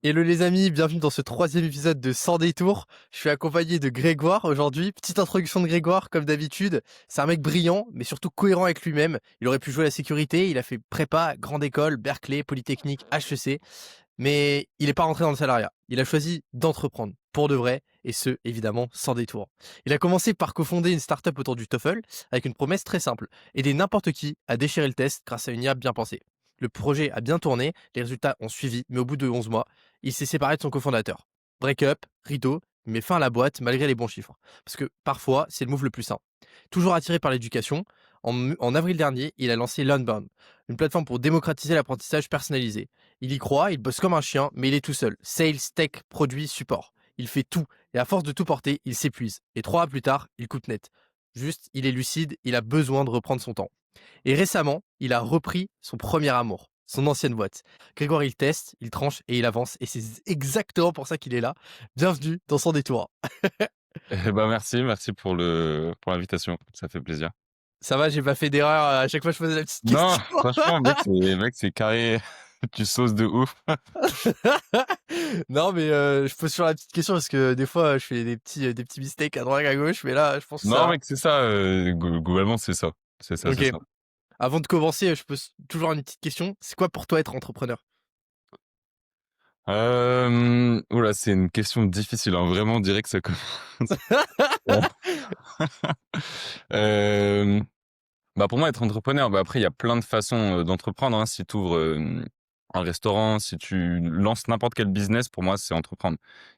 Hello les amis, bienvenue dans ce troisième épisode de Sans détour. Je suis accompagné de Grégoire aujourd'hui. Petite introduction de Grégoire, comme d'habitude. C'est un mec brillant, mais surtout cohérent avec lui-même. Il aurait pu jouer à la sécurité, il a fait prépa, grande école, Berkeley, Polytechnique, HEC, mais il n'est pas rentré dans le salariat. Il a choisi d'entreprendre, pour de vrai, et ce, évidemment, sans détour. Il a commencé par cofonder une startup autour du TOEFL, avec une promesse très simple, aider n'importe qui à déchirer le test grâce à une IA bien pensée. Le projet a bien tourné, les résultats ont suivi, mais au bout de 11 mois, il s'est séparé de son cofondateur. Break-up, rideau, mais fin à la boîte malgré les bons chiffres. Parce que parfois, c'est le move le plus sain. Toujours attiré par l'éducation, en avril dernier, il a lancé Learnbound, une plateforme pour démocratiser l'apprentissage personnalisé. Il y croit, il bosse comme un chien, mais il est tout seul. Sales, tech, produit, support. Il fait tout, et à force de tout porter, il s'épuise. Et 3 mois plus tard, il coupe net. Juste, il est lucide, il a besoin de reprendre son temps. Et récemment, il a repris son premier amour, son ancienne boîte. Grégoire, il teste, il tranche et il avance. Et c'est exactement pour ça qu'il est là. Bienvenue dans son détour. Merci pour l'invitation, ça fait plaisir. Ça va, j'ai pas fait d'erreur à chaque fois que je posais la petite Non, question. franchement, mec, c'est carré, tu sauces de ouf. Non, mais je pose sur la petite question parce que des fois, je fais des petits mistakes à droite à gauche. Mais là, je pense que ça Non, va. mec, c'est ça, globalement, c'est ça. C'est ça, Ok. c'est ça. Avant de commencer, je pose toujours une petite question. C'est quoi pour toi être entrepreneur? Oula, c'est une question difficile, hein. Vraiment, on dirait que ça commence. Euh, pour moi, être entrepreneur, après, il y a plein de façons d'entreprendre, hein. Si tu ouvres un restaurant, si tu lances n'importe quel business, pour moi, c'est entreprendre.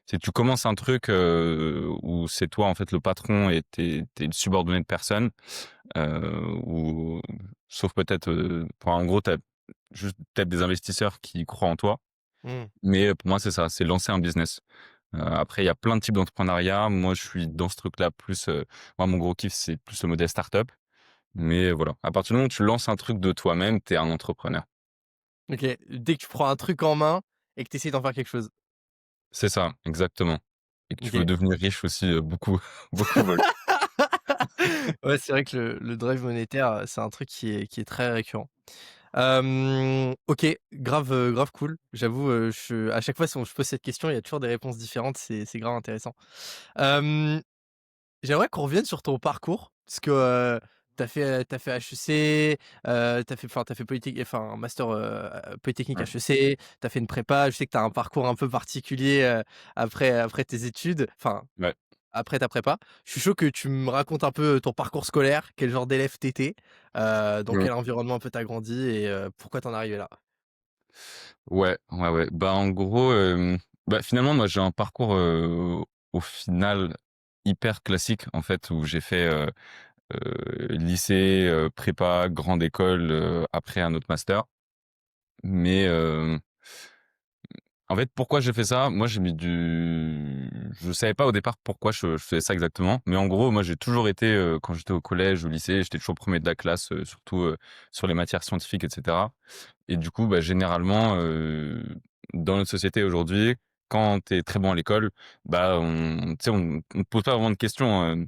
Si tu commences un truc où c'est toi, en fait, le patron et t'es subordonné de personne, ou sauf peut-être, en gros, t'as juste peut-être des investisseurs qui croient en toi. Hmm. Mais pour moi, c'est ça, c'est lancer un business. Après, il y a plein de types d'entrepreneuriat. Moi, je suis dans ce truc-là plus, moi, mon gros kiff, c'est plus le modèle startup. Mais voilà, à partir du moment où tu lances un truc de toi-même, t'es un entrepreneur. Ok. Dès que tu prends un truc en main et que tu essaies d'en faire quelque chose. C'est ça, exactement. Et que tu veux Ok. devenir riche aussi, beaucoup, beaucoup veulent. Ouais, c'est vrai que le drive monétaire, c'est un truc qui est très récurrent. OK, grave, grave cool. J'avoue, à chaque fois, si je pose cette question, il y a toujours des réponses différentes, c'est grave intéressant. Hem, J'aimerais qu'on revienne sur ton parcours parce que, tu fait HEC, tu fait un master, Polytechnique Ouais, HEC, tu as fait une prépa. Je sais que tu as un parcours un peu particulier, après tes études, enfin ouais. après ta prépa. Je suis chaud que tu me racontes un peu ton parcours scolaire, quel genre d'élève tu étais, dans Mmh. quel environnement un peu tu as grandi et pourquoi tu en es arrivé là? Ouais, ouais, ouais. En gros, finalement, moi, j'ai un parcours, au final, hyper classique, en fait, où j'ai fait, lycée, prépa, grande école, après un autre master. Mais, en fait, pourquoi j'ai fait ça? Moi, je savais pas au départ pourquoi je faisais ça exactement. Mais en gros, moi, j'ai toujours été, quand j'étais au collège, au lycée, j'étais toujours premier de la classe, surtout, sur les matières scientifiques, etc. Et du coup, généralement, dans notre société aujourd'hui, quand tu es très bon à l'école, tu sais, on te pose pas vraiment de questions,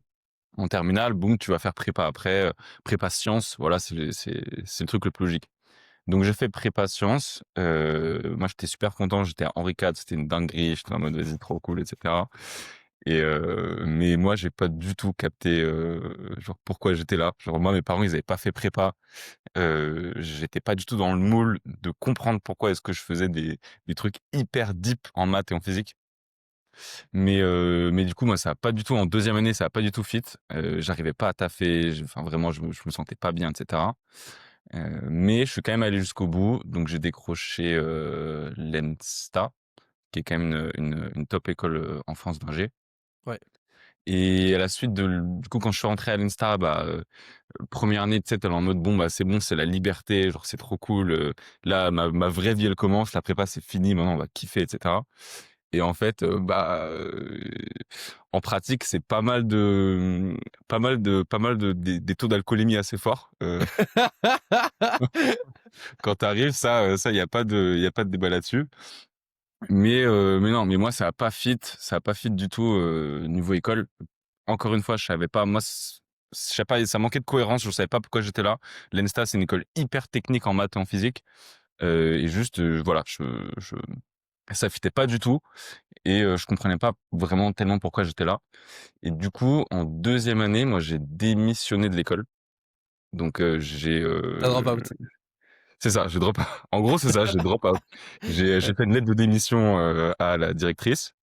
en terminale, boum, tu vas faire prépa après, prépa sciences, voilà, c'est le truc le plus logique. Donc j'ai fait prépa sciences, moi j'étais super content, j'étais à Henri IV, c'était une dinguerie, j'étais en mode: «Vas-y, trop cool» et cetera. Mais moi j'ai pas du tout capté, genre pourquoi j'étais là. Genre moi mes parents ils avaient pas fait prépa, j'étais pas du tout dans le moule de comprendre pourquoi est-ce que je faisais des trucs hyper deep en maths et en physique. Mais du coup moi ça a pas du tout en deuxième année, ça a pas du tout fit, j'arrivais pas à taffer, enfin vraiment je me sentais pas bien et cetera. Mais je suis quand même allé jusqu'au bout, donc j'ai décroché, l'ENSTA, qui est quand même une top école, en France d'ingé. Ouais. Et à la suite du coup, quand je suis rentré à l'ENSTA, 1re année, tu sais, tu es en mode: «Bon, c'est bon, c'est la liberté, genre, c'est trop cool, là, ma vraie vie, elle commence, la prépa, c'est fini, maintenant, on va kiffer» et cetera. Et en fait, en pratique, c'est pas mal de des taux d'alcoolémie assez forts, quand tu arrives, ça, il y a pas de débat là-dessus. Mais non, mais moi ça a pas fit du tout, niveau école. Encore une fois, je savais pas, moi, je sais pas, ça manquait de cohérence, je savais pas pourquoi j'étais là. L'ENSTA, c'est une école hyper technique en maths et en physique, et juste, voilà, Ça fitait pas du tout et je comprenais pas vraiment tellement pourquoi j'étais là et du coup, en deuxième année, moi, j'ai démissionné de l'école. Donc Tu drop out. c'est ça, j'ai drop out. En gros, c'est ça, j'ai drop out. J'ai Ouais. fait une lettre de démission, à la directrice,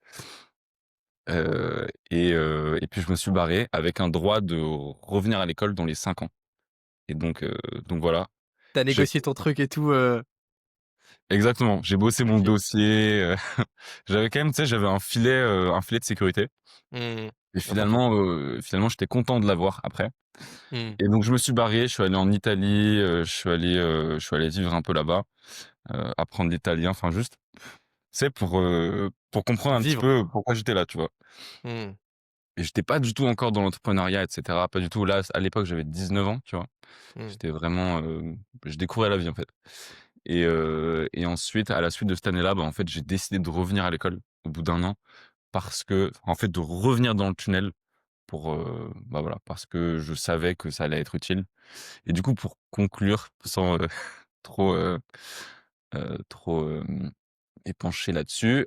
et puis je me suis barré avec un droit de revenir à l'école dans les 5 ans et donc voilà. Tu J'ai négocié ton truc et tout, exactement, j'ai bossé mon OK. dossier, j'avais quand même, tu sais, j'avais un filet de sécurité Mmh. et Important. finalement, j'étais content de l'avoir après Mmh. et donc je me suis barré, je suis allé en Italie, je suis allé vivre un peu là-bas, apprendre l'italien, enfin juste, tu sais, pour comprendre Pour un petit vivre. peu pourquoi j'étais là, tu vois? Mmh. Et j'étais pas du tout encore dans l'entrepreneuriat et cetera, pas du tout. Là, à l'époque, j'avais 19 ans, tu vois? Mmh. J'étais vraiment, je découvrais la vie, en fait et ensuite, à la suite de cette année-là, bah, en fait, j'ai décidé de revenir à l'école au bout d'un an parce que en fait, de revenir dans le tunnel pour, bah, voilà, parce que je savais que ça allait être utile et du coup, pour conclure, sans, trop, trop, épanché là-dessus.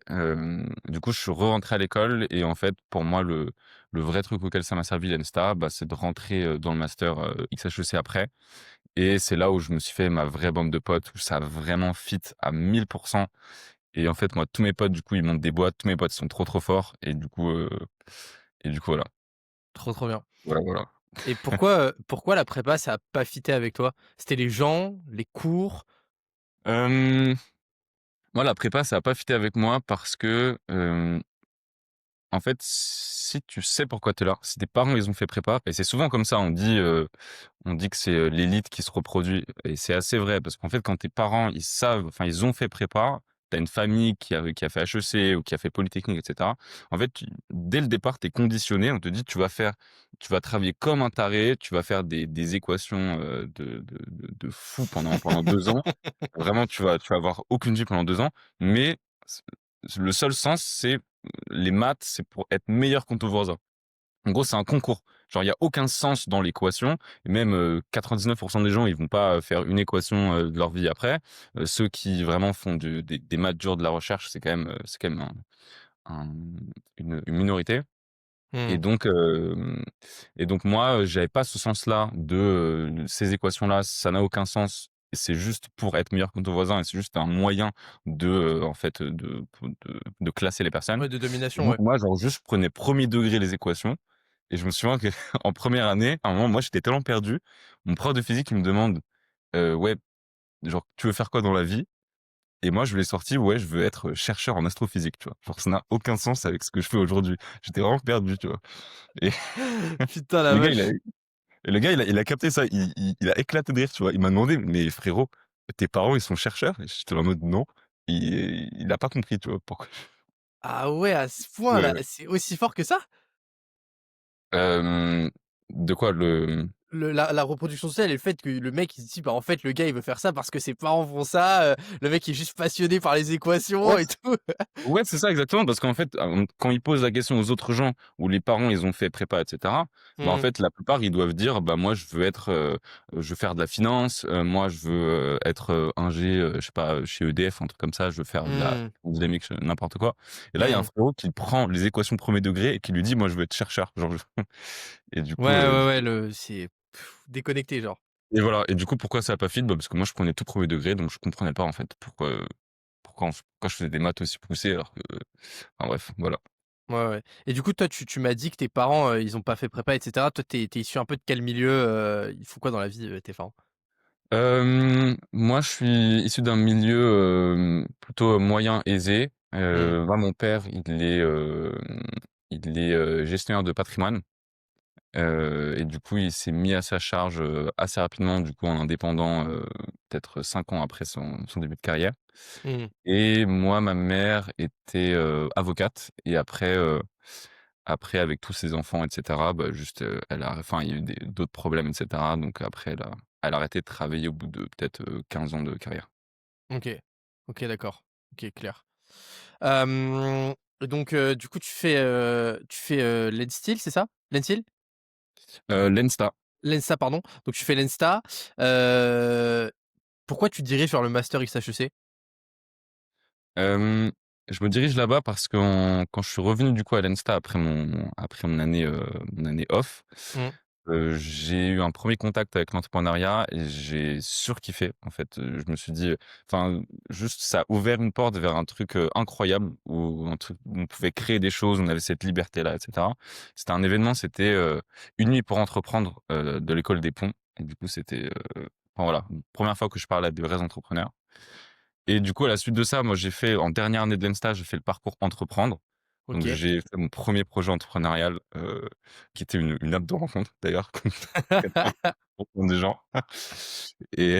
Du coup, je suis re-rentré à l'école et en fait, pour moi, le vrai truc auquel ça m'a servi l'ENSTA, bah, c'est de rentrer, dans le master, XHEC après et c'est là où je me suis fait ma vraie bande de potes, où ça a vraiment fit à 1000 et en fait, moi, tous mes potes, du coup, ils montent des boîtes, tous mes potes sont trop, trop forts et du coup, voilà. Trop, trop bien. Voilà, voilà. Et pourquoi la prépa, ça a pas fité avec toi? C'était les gens, les cours? Hem, Moi, la prépa, ça a pas fité avec moi parce que, en fait, si tu sais pourquoi tu es là, si tes parents, ils ont fait prépa et c'est souvent comme ça, on dit que c'est, l'élite qui se reproduit et c'est assez vrai parce qu'en fait, quand tes parents, ils savent enfin, ils ont fait prépa, tu as une famille qui a fait HEC ou qui a fait Polytechnique et cetera. En fait, tu dès le départ, tu es conditionné, on te dit: Tu vas travailler comme un taré, tu vas faire des équations, de fou pendant 2 ans. Vraiment, tu vas avoir aucune vie pendant 2 ans, mais c le seul sens, c'est les maths, c'est pour être meilleur que ton voisin. En gros, c'est un concours. Genre, il y a aucun sens dans l'équation et même, 99 des gens, ils vont pas faire une équation, de leur vie après. Ceux qui vraiment font des maths dures, de la recherche, c'est quand même un une minorité et Mmh. donc moi, j'avais pas ce sens-là ces équations-là, ça n'a aucun sens. C'est juste pour être meilleur que ton voisin et c'est juste un moyen en fait, de classer les personnes. Ouais, de Et domination, donc ouais. moi, genre juste, je prenais 1er degré les équations et je me souviens que en première année, à un moment, moi, j'étais tellement perdu, mon prof de physique, il me demande: «Ouais, genre, tu veux faire quoi dans la vie?» Et moi, je lui ai sorti: «Ouais, je veux être chercheur en astrophysique», tu vois? Genre, ça n'a aucun sens avec ce que je fais aujourd'hui. J'étais vraiment perdu, tu vois? Et Putain la le gars, il a vache. il a capté ça, il a éclaté de rire, tu vois? Il m'a demandé: «Mais frérot, tes parents, ils sont chercheurs?» Et j'étais là en mode: «Non». Il a pas compris, tu vois? Pourquoi Ah ouais, à ce point ouais, là, ouais. c'est aussi fort que ça? Hem, de quoi? La reproduction sociale et le fait que le mec il se dit: «Bah, en fait, le gars, il veut faire ça parce que ses parents font ça», le mec est juste passionné par les équations Ouais, et tout. ouais, c'est ça exactement, parce qu'en fait, quand ils posent la question aux autres gens où les parents, ils ont fait prépa et cetera, bah, en Mmh. fait, la plupart, ils doivent dire: «Bah, moi, je veux faire de la finance, moi, je veux, être, ingé, je sais pas, chez EDF, un truc comme ça, je veux faire de la Mmh. dynamique, n'importe quoi» et là, il y a un Mmh. frérot qui prend les équations 1er degré et qui lui dit: «Moi, je veux être chercheur». Genre et du coup, Ouais, ouais, ouais, le c'est déconnecté genre. et voilà et du coup, pourquoi ça a pas fit? Bah, parce que moi, je prenais tout 1er degré, donc je comprenais pas, en fait, pourquoi je faisais des maths aussi poussées alors que enfin bref, voilà. Ouais, ouais. Et du coup, toi, tu m'as dit que tes parents, ils ont pas fait prépa et cetera. Toi, tu es issu un peu de quel milieu, ils font quoi dans la vie, tes parents? Moi, je suis issu d'un milieu, plutôt moyen aisé. Mmh. Moi, mon père, il est, gestionnaire de patrimoine, et du coup, il s'est mis à sa charge, assez rapidement, du coup, en indépendant, peut-être 5 ans après son début de carrière Mmh. et moi, ma mère était, avocate et après avec tous ses enfants et cetera, bah, juste, il y a eu d'autres problèmes et cetera, donc après elle a arrêté de travailler au bout de peut-être, 15 ans de carrière. OK. OK, d'accord. OK, clair. Et donc du coup, l'Enstil, c'est ça? L'Enstil? L'ENSTA. L'ENSTA, pardon. Donc tu fais l'ENSTA. Heu, Pourquoi tu te diriges vers le master XHEC? Je me dirige là-bas parce que quand je suis revenu du coup à l'ENSTA après mon année off, Mmh. j'ai eu un premier contact avec l'entrepreneuriat et j'ai surkiffé en fait. Je me suis dit, enfin juste ça a ouvert une porte vers un truc, incroyable où un truc où on pouvait créer des choses, on avait cette liberté-là et cetera. C'était un événement, c'était, Une nuit pour entreprendre, de l'école des ponts et du coup c'était, enfin voilà, première fois que je parle à des vrais entrepreneurs. Et du coup, à la suite de ça, moi, j'ai fait en dernière année de l'ENSTA, j'ai fait le parcours entreprendre. Donc OK. j'ai fait mon premier projet entrepreneurial, qui était une app de rencontre d'ailleurs, comme pour rencontrer des gens et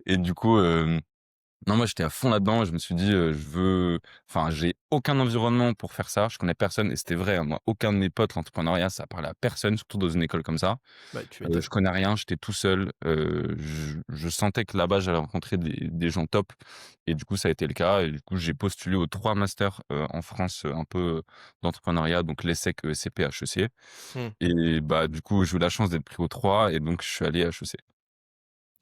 et du coup, non, moi, j'étais à fond là-dedans et je me suis dit, j'ai aucun environnement pour faire ça, je connais personne et c'était vrai, hein, moi, aucun de mes potes, l'entrepreneuriat, ça parlait à personne, surtout dans une école comme ça. Bah, tu Je m'étonnes. connais rien, j'étais tout seul, je sentais que là-bas, j'allais rencontrer des gens top et du coup, ça a été le cas et du coup, j'ai postulé aux 3 masters, en France, un peu, d'entrepreneuriat, donc l'ESSEC, ESCP, HEC Mmh. et bah, du coup, j'ai eu la chance d'être pris aux 3 et donc je suis allé à HEC.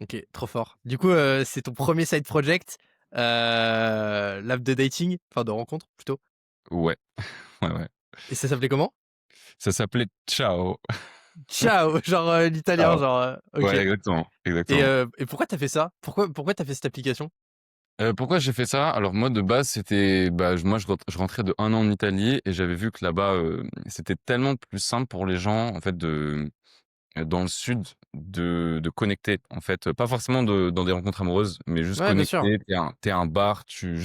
OK, trop fort. Du coup, c'est ton premier side project, l'app de dating, enfin de rencontre plutôt, Ouais, ouais, ouais. et ça s'appelait comment? Ça s'appelait Ciao. Ciao, genre, l'italien, Ciao. genre, OK, Ouais, exactement, et exactement. pourquoi tu as fait ça? Pourquoi tu as fait cette application? Pourquoi j'ai fait ça? Alors moi de base c'était, bah, je rentrais de 1 an en Italie et j'avais vu que là-bas, c'était tellement plus simple pour les gens en fait dans le sud de connecter en fait, pas forcément dans des rencontres amoureuses, mais juste Ouais, bien sûr. connecter. Tu à un bar, tu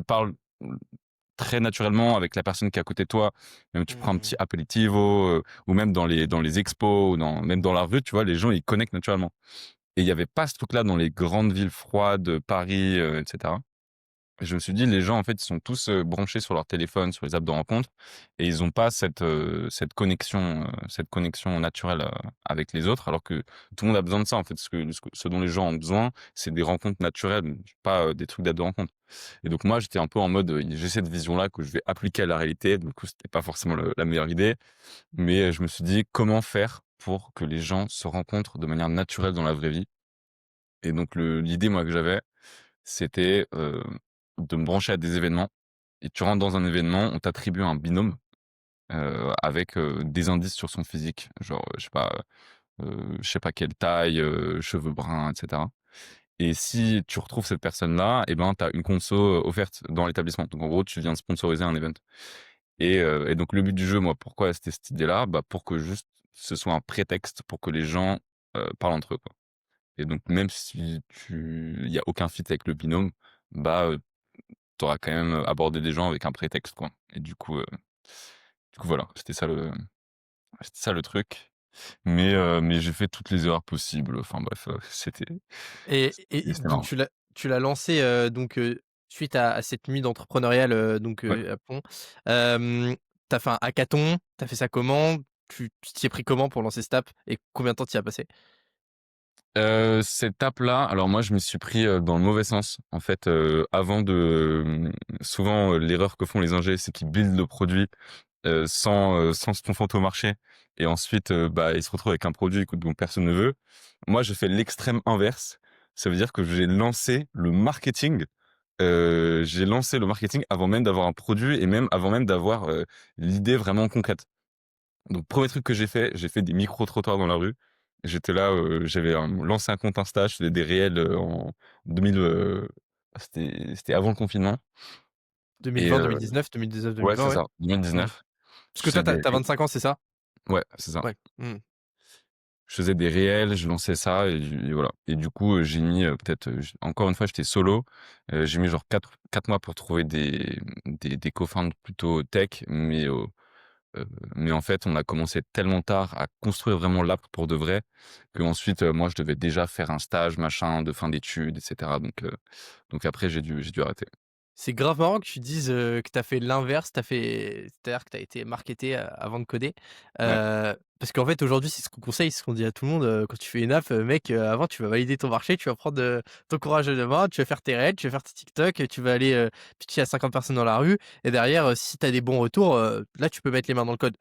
parles, très naturellement avec la personne qui est à côté de toi, même tu prends un Mmh. petit aperitivo, ou même dans les expos ou même dans la rue, tu vois? Les gens ils connectent naturellement et il y avait pas ce truc-là dans les grandes villes froides, Paris, et cetera. Je me suis dit: «Les gens, en fait, ils sont tous, branchés sur leur téléphone, sur les apps de rencontres et ils ont pas cette connexion naturelle, avec les autres». Alors que tout le monde a besoin de ça, en fait. Ce dont les gens ont besoin, c'est des rencontres naturelles, pas, des trucs d'apps de rencontres. Et donc moi, j'étais un peu en mode, j'ai cette vision-là que je vais appliquer à la réalité. Du coup, c'était pas forcément le la meilleure idée, mais, je me suis dit: «Comment faire pour que les gens se rencontrent de manière naturelle dans la vraie vie?» Et donc l'idée, moi, que j'avais, c'était, de me brancher à des événements et tu rentres dans un événement, on t'attribue un binôme, avec, des indices sur son physique, genre, je sais pas quelle taille, cheveux bruns et cetera et si tu retrouves cette personne-là et ben, tu as une conso, offerte dans l'établissement. Donc en gros, tu viens de sponsoriser un event et donc le but du jeu, moi, pourquoi c'était cette idée-là? Bah, pour que juste ce soit un prétexte pour que les gens, parlent entre eux, quoi et donc même si il y a aucun fit avec le binôme, bah, tu auras quand même abordé des gens avec un prétexte, quoi et du coup, voilà, c'était ça le truc. Mais j'ai fait toutes les erreurs possibles, enfin bref, Et c'était donc marrant. tu l'as lancé, suite à cette nuit d'entrepreneurial, Ouais. à Pont. Tu as fait un hackathon? Tu as fait ça comment? Tu t'y es pris comment pour lancer cette app et combien de temps tu y as passé? Cette app-là, alors moi je m'y suis pris, dans le mauvais sens. En fait, avant souvent, l'erreur que font les ingés, c'est qu'ils buildent le produit, sans se confronter au marché et ensuite, bah, ils se retrouvent avec un produit que dont personne ne veut. Moi, j'ai fait l'extrême inverse. Ça veut dire que j'ai lancé le marketing avant même d'avoir un produit et même avant même d'avoir, l'idée vraiment concrète. Donc premier truc que j'ai fait des micro-trottoirs dans la rue. J'étais là, j'avais lancé un compte Insta, je faisais des réels, en 2000, c'était avant le confinement et 2020-2019, 2019-2020, ouais, c'est ouais. ça, Mmh. 2019. Parce Je que faisais toi, des tu as 25 ans, c'est ça? ouais, c'est ça. Ouais. Mmh. Je faisais des réels, je lançais ça et voilà et du coup, j'ai mis, peut-être, encore une fois, j'étais solo, j'ai mis genre quatre mois pour trouver des co-founders plutôt tech, Heu, mais en fait, on a commencé tellement tard à construire vraiment l'app pour de vrai, qu'ensuite, moi, je devais déjà faire un stage, machin, de fin d'études et cetera donc après j'ai dû arrêter. C'est grave marrant que tu dises, que tu as fait l'inverse, c'est-à-dire que tu as été marketé, avant de coder. Ouais, Parce qu'en fait, aujourd'hui, c'est ce qu'on conseille, c'est ce qu'on dit à tout le monde, quand tu fais une app, mec, avant, tu vas valider ton marché, tu vas prendre, ton courage à 2 mains, tu vas faire tes reels, tu vas faire tes TikTok, tu vas aller, pitcher à 50 personnes dans la rue et derrière, si tu as des bons retours, là, tu peux mettre les mains dans le code.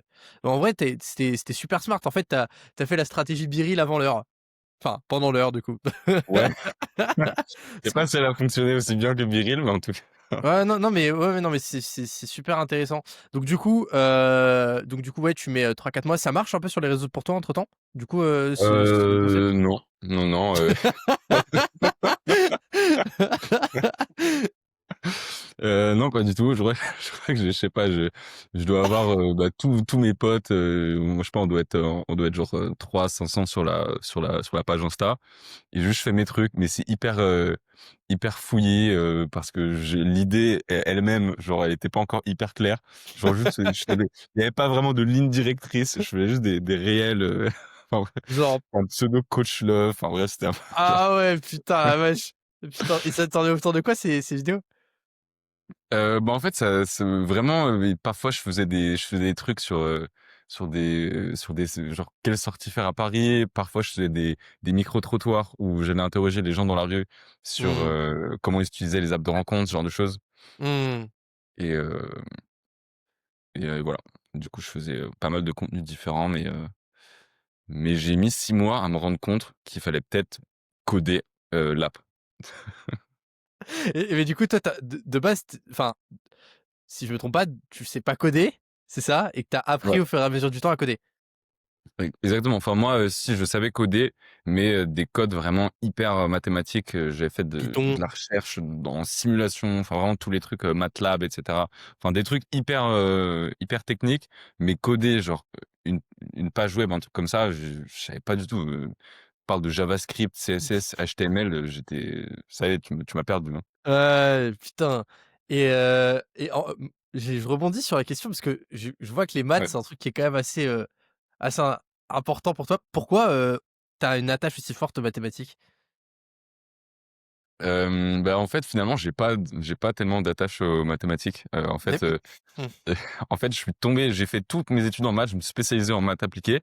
En vrai, c'était super smart. En fait, tu as fait la stratégie Biril avant l'heure. Enfin, pendant l'heure, du coup. ouais. Je sais Parce pas que si elle a fonctionné aussi bien que Biril, mais en tout cas. Ouais, non, non, mais ouais, ouais, non, mais c'est super intéressant. Donc du coup, ouais, tu mets 3-4 mois. Ça marche un peu sur les réseaux pour toi entre temps? Du coup, ce concept? Non, non, non. Non, pas du tout. Je crois que je sais pas, je dois avoir bah, tous mes potes. Moi, je sais pas, on doit être genre 300-500 sur la page Insta. Et juste, je fais mes trucs, mais c'est hyper fouillé parce que l'idée elle-même, genre, elle était pas encore hyper claire. Genre, juste, il y avait pas vraiment de ligne directrice. Je faisais juste des réels, enfin, Genre, un pseudo coach love. Enfin, bref, c'était un peu genre. ah ouais, putain, la vache. Putain, et ça tournait autour de quoi ces vidéos? Bah, en fait, vraiment, parfois je faisais des trucs sur des genre quelle sortie faire à Paris. Parfois, je faisais des micro-trottoirs où j'allais interroger les gens dans la rue sur Mmh. comment ils utilisaient les apps de rencontre, ce genre de choses. Mmh. Et, voilà. Du coup, je faisais pas mal de contenus différents, mais j'ai mis 6 mois à me rendre compte qu'il fallait peut-être coder l'app. Et mais du coup, toi, de base, enfin, si je me trompe pas, tu sais pas coder, c'est ça? Et que tu as appris Ouais. au fur et à mesure du temps à coder? Oui, exactement. Enfin, moi, si je savais coder, mais des codes vraiment hyper mathématiques, j'avais fait Python. de la recherche en simulation, enfin vraiment tous les trucs MATLAB, etc. Enfin, des trucs hyper techniques, mais coder, genre une page web, un truc comme ça, je savais pas du tout. On parle de JavaScript, CSS, HTML, ça y est, tu m'as perdu, hein. Ouais, putain. Je rebondis sur la question parce que je vois que les maths, Ouais. c'est un truc qui est quand même assez important pour toi. Pourquoi, tu as une attache aussi forte aux mathématiques? Bah, en fait, finalement, j'ai pas tellement d'attache aux mathématiques. D'ac mmh. En fait, j'ai fait toutes mes études en maths, je me suis spécialisé en maths appliquées.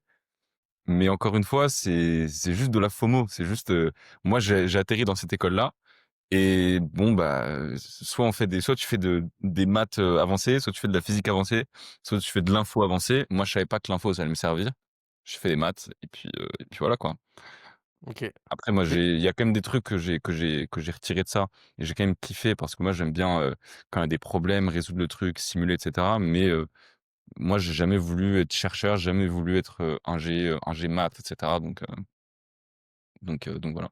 Mais encore une fois, c'est juste de la FOMO. C'est juste, moi, j'ai atterri dans cette école-là. Et bon, bah, soit tu fais des maths avancées, soit tu fais de la physique avancée, soit tu fais de l'info avancée. Moi, je savais pas que l'info, ça allait me servir. Je fais des maths, et puis voilà, quoi. OK. Après, moi, Et il y a quand même des trucs que j'ai retiré de ça. Et j'ai quand même kiffé parce que moi, j'aime bien, quand il y a des problèmes, résoudre le truc, simuler, etc. Mais, moi, j'ai jamais voulu être chercheur, jamais voulu être ingé maths, etc. Donc voilà.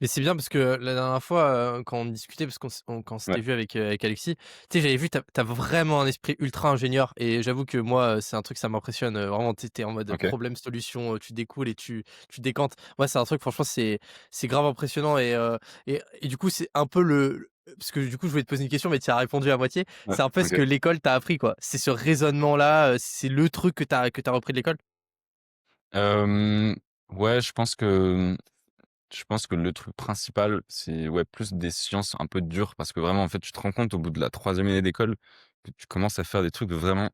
Mais c'est bien parce que la dernière fois, quand on discutait, parce quand on Ouais, s'était vu avec Alexis, tu sais, j'avais vu, tu as vraiment un esprit ultra ingénieur et j'avoue que moi, c'est un truc, ça m'impressionne, vraiment, tu es en mode OK. problème-solution, tu découles et tu décantes. Moi, c'est un truc, franchement, c'est grave impressionnant et du coup, c'est un peu parce que du coup, je voulais te poser une question, mais tu as répondu à moitié. Ouais, C'est un peu ce OK. que l'école t'a appris, quoi. C'est ce raisonnement-là, c'est le truc que tu repris de l'école? Hem, ouais, je pense que le truc principal, c'est, ouais, plus des sciences un peu dures parce que vraiment, en fait, tu te rends compte au bout de la troisième année d'école que tu commences à faire des trucs vraiment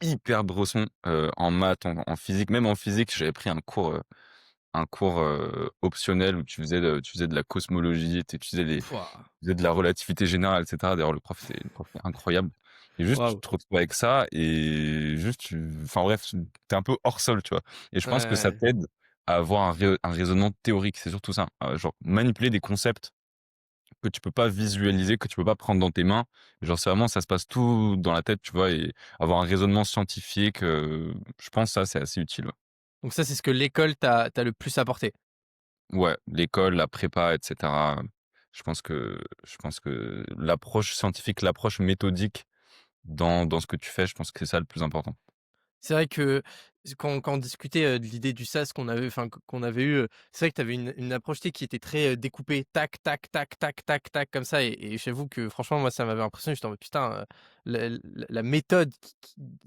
hyper brossons, en maths, en physique. Même en physique, j'avais pris un cours, optionnel où tu faisais de la cosmologie, Pouah, tu faisais de la relativité générale, et cetera. D'ailleurs, le prof est incroyable et juste, tu waouh. te retrouves avec ça et juste enfin bref, tu es un peu hors sol, tu vois? Et je pense que ça Ouais. t'aide à avoir un raisonnement théorique, c'est surtout ça. Genre manipuler des concepts que tu peux pas visualiser, que tu peux pas prendre dans tes mains. Genre, c'est vraiment ça se passe tout dans la tête, tu vois? Et avoir un raisonnement scientifique, je pense ça, c'est assez utile, ouais. Donc ça, c'est ce que l'école t'a le plus apporté? Ouais, l'école, la prépa, et cetera, je pense que l'approche scientifique, l'approche méthodique dans ce que tu fais, je pense que c'est ça le plus important. C'est vrai que quand on discutait, de l'idée du SAS qu'on avait eu, c'est vrai que tu avais une approche, tu sais, qui était très, découpée, tac, tac, tac, tac, tac, tac, comme ça et j'avoue que franchement, moi, ça m'avait impressionné. J'étais en mode: «Putain, la méthode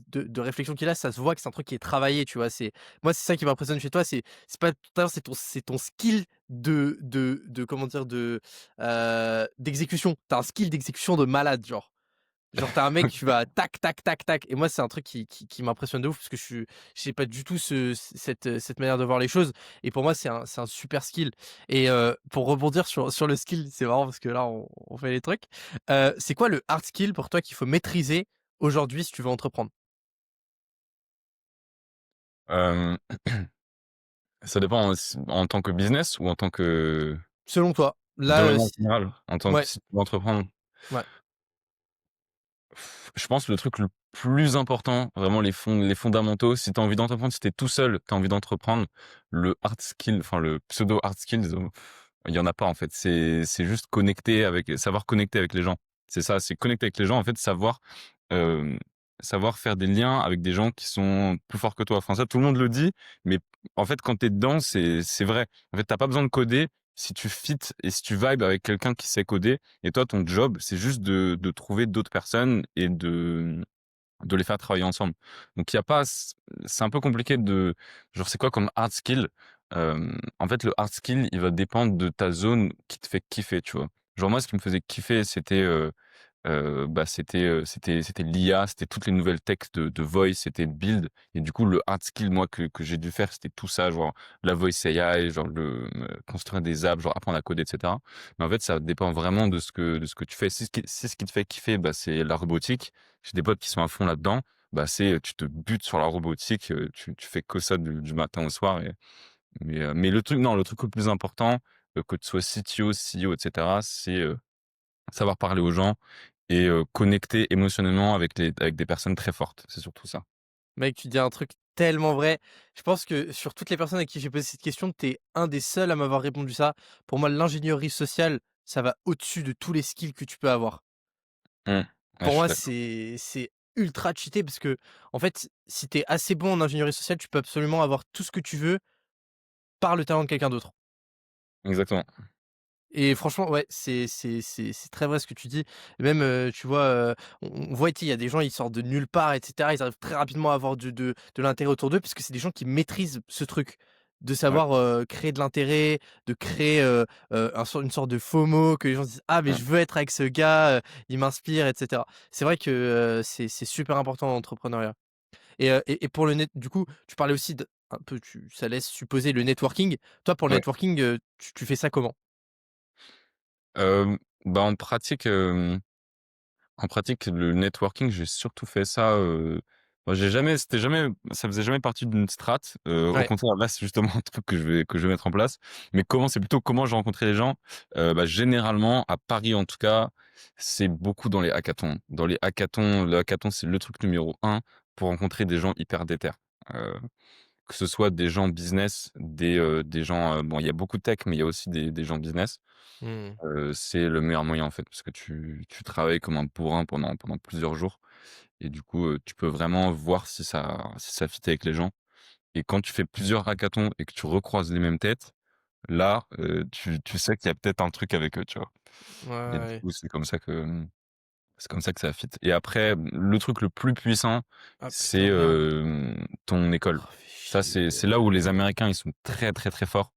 de réflexion qu'il a, ça se voit que c'est un truc qui est travaillé», tu vois? Moi, c'est ça qui m'impressionne chez toi, c'est pas tout à l'heure, c'est ton skill de comment dire? D'exécution. Tu as un skill d'exécution de malade, genre. Genre, tu un mec, tu vas tac, tac, tac, tac et moi, c'est un truc qui m'impressionne de ouf parce que j'ai pas du tout cette manière de voir les choses et pour moi, c'est un super skill et pour rebondir sur le skill, c'est marrant parce que là, on fait les trucs. C'est quoi le hard skill pour toi qu'il faut maîtriser aujourd'hui si tu veux entreprendre? Hem, Ça dépend, en tant que business ou en tant que Selon toi? de Là, manière si générale, en tant que ouais, si tu veux entreprendre? ouais. Je pense le truc le plus important, vraiment les fondamentaux, si tu as envie d'entreprendre, si tu es tout seul, tu as envie d'entreprendre, le hard skill, enfin le pseudo hard skills, il y en a pas en fait. C'est juste savoir connecter avec les gens. C'est ça, c'est connecter avec les gens, en fait, hem, savoir faire des liens avec des gens qui sont plus forts que toi. Enfin ça, tout le monde le dit, mais en fait, quand tu es dedans, c'est vrai. En fait, tu pas besoin de coder. Si tu fites et si tu vibes avec quelqu'un qui sait coder, et toi, ton job, c'est juste de trouver d'autres personnes et de les faire travailler ensemble. Donc il y a pas c'est un peu compliqué de genre c'est quoi comme hard skill? En fait, le hard skill, il va dépendre de ta zone qui te fait kiffer, tu vois? Genre moi, ce qui me faisait kiffer, c'était l'IA, c'était toutes les nouvelles techs de voice, c'était de build et du coup, le hard skill, moi, que j'ai dû faire, c'était tout ça, genre la voice AI, genre construire des apps, genre apprendre à coder et cetera. Mais en fait, ça dépend vraiment de ce que tu fais. Si ce qui te fait kiffer, bah, c'est la robotique. J'ai des potes qui sont à fond là-dedans, bah, tu te butes sur la robotique, tu fais que ça du matin au soir mais le truc le plus important, que tu sois CTO, CEO et cetera, c'est, savoir parler aux gens et connecter émotionnellement avec des personnes très fortes. C'est surtout ça. Mec, tu dis un truc tellement vrai. Je pense que sur toutes les personnes à qui j'ai posé cette question, tu es un des seuls à m'avoir répondu ça. Pour moi, l'ingénierie sociale, ça va au-dessus de tous les skills que tu peux avoir. Mmh. Ouais, je Pour suis moi, d'accord. c'est ultra cheaté parce que en fait, si tu es assez bon en ingénierie sociale, tu peux absolument avoir tout ce que tu veux par le talent de quelqu'un d'autre. Exactement. Et franchement, ouais, c'est très vrai ce que tu dis. Et même, tu vois, on voit, tu sais, il y a des gens, ils sortent de nulle part et cetera. Ils arrivent très rapidement à avoir de l'intérêt autour d'eux parce que c'est des gens qui maîtrisent ce truc, de Ouais. savoir, créer de l'intérêt, de créer, une sorte de FOMO, que les gens se disent: «Ah mais Mmh. je veux être avec ce gars, il m'inspire» et cetera. C'est vrai que, c'est super important dans l'entrepreneuriat. Et pour le net du coup, tu parlais aussi de un peu ça laisse supposer le networking. Toi, pour le Ouais. networking, tu fais ça comment? Bah, en pratique, le networking, j'ai surtout fait ça, moi ça faisait jamais partie d'une strat, au Ouais. contraire, là, c'est justement un truc que je vais mettre en place. Mais c'est plutôt comment j'ai rencontré les gens. Bah, généralement, à Paris, en tout cas, c'est beaucoup dans les hackathons. Dans les hackathons, le hackathon, c'est le truc numéro un pour rencontrer des gens hyper déter. Heu, que ce soit des gens business, des gens, bon, il y a beaucoup de tech, mais il y a aussi des gens business. Mmh. C'est le meilleur moyen, en fait, parce que tu travailles comme un bourrin pendant plusieurs jours et du coup, tu peux vraiment voir si ça fit avec les gens et quand tu fais plusieurs hackathons et que tu recroises les mêmes têtes, là, tu sais qu'il y a peut-être un truc avec eux, tu vois? Ouais, Et du ouais. coup, c'est comme ça que ça fit et après, le truc le plus puissant, Ah c'est, putain, merde. ton école. Oh, fais Ça, chier. c'est là où les Américains, ils sont très, très, très forts.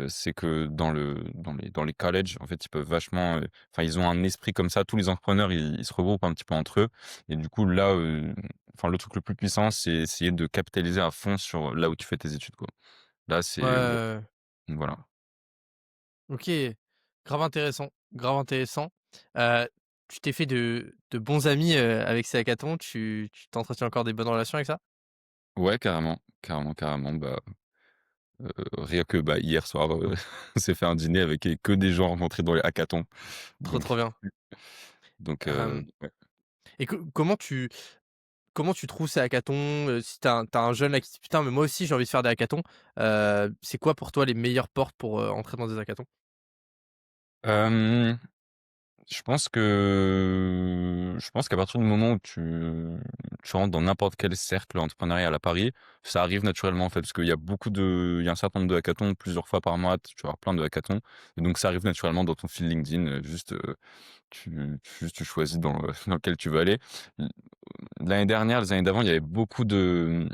C'est que dans les colleges, en fait, ils peuvent vachement, enfin, ils ont un esprit comme ça. Tous les entrepreneurs, ils se regroupent un petit peu entre eux et du coup, là, enfin, le truc le plus puissant, c'est essayer de capitaliser à fond sur là où tu fais tes études, quoi. Là, Ouais, c'est ouais, ouais, ouais. voilà. OK. Grave intéressant, grave intéressant. Heu, tu t'es fait de bons amis, avec ces hackathons? Tu t'entretiens encore des bonnes relations avec ça? Ouais, carrément, carrément, carrément. Bah, rien que, bah, hier soir, on s'est fait un dîner avec que des gens rencontrés dans les hackathons. Trop, Donc trop bien. ouais. Et comment tu trouves ces hackathons? Si tu as un jeune là qui se dit: «Putain, mais moi aussi j'ai envie de faire des hackathons», c'est quoi pour toi les meilleures portes pour, entrer dans des hackathons? Hem Je pense qu'à partir du moment où tu rentres dans n'importe quel cercle entrepreneurial à Paris, ça arrive naturellement, en fait, parce qu'il y a un certain nombre de hackathons plusieurs fois par mois, tu vas avoir plein de hackathons et donc ça arrive naturellement dans ton fil LinkedIn, tu choisis dans lequel tu veux aller. L L'année dernière, les années d'avant, il y avait beaucoup de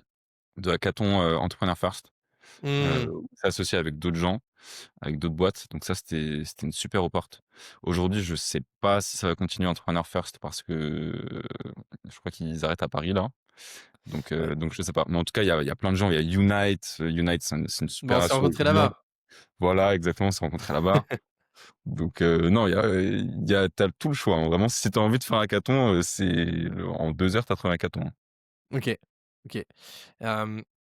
hackathons, Entrepreneur First, Mmh. où tu associé avec d'autres gens avec d'autres boîtes. Donc ça, c'était une super opporte. Aujourd'hui, je sais pas si ça va continuer Entrepreneur First parce que, je crois qu'ils arrêtent à Paris là. Donc Ouais. je sais pas. Mais en tout cas, il y a plein de gens. Il y a Unite, Unite, c'est une Bah, super on s'est asso. rencontrés Monde. là-bas. Voilà, exactement, on s'est rencontrés là-bas. Donc non, tu tout le choix, hein. Vraiment, si tu as envie de faire un hackathon, en 2 heures, tu as trouvé un hackathon, hein. OK, OK.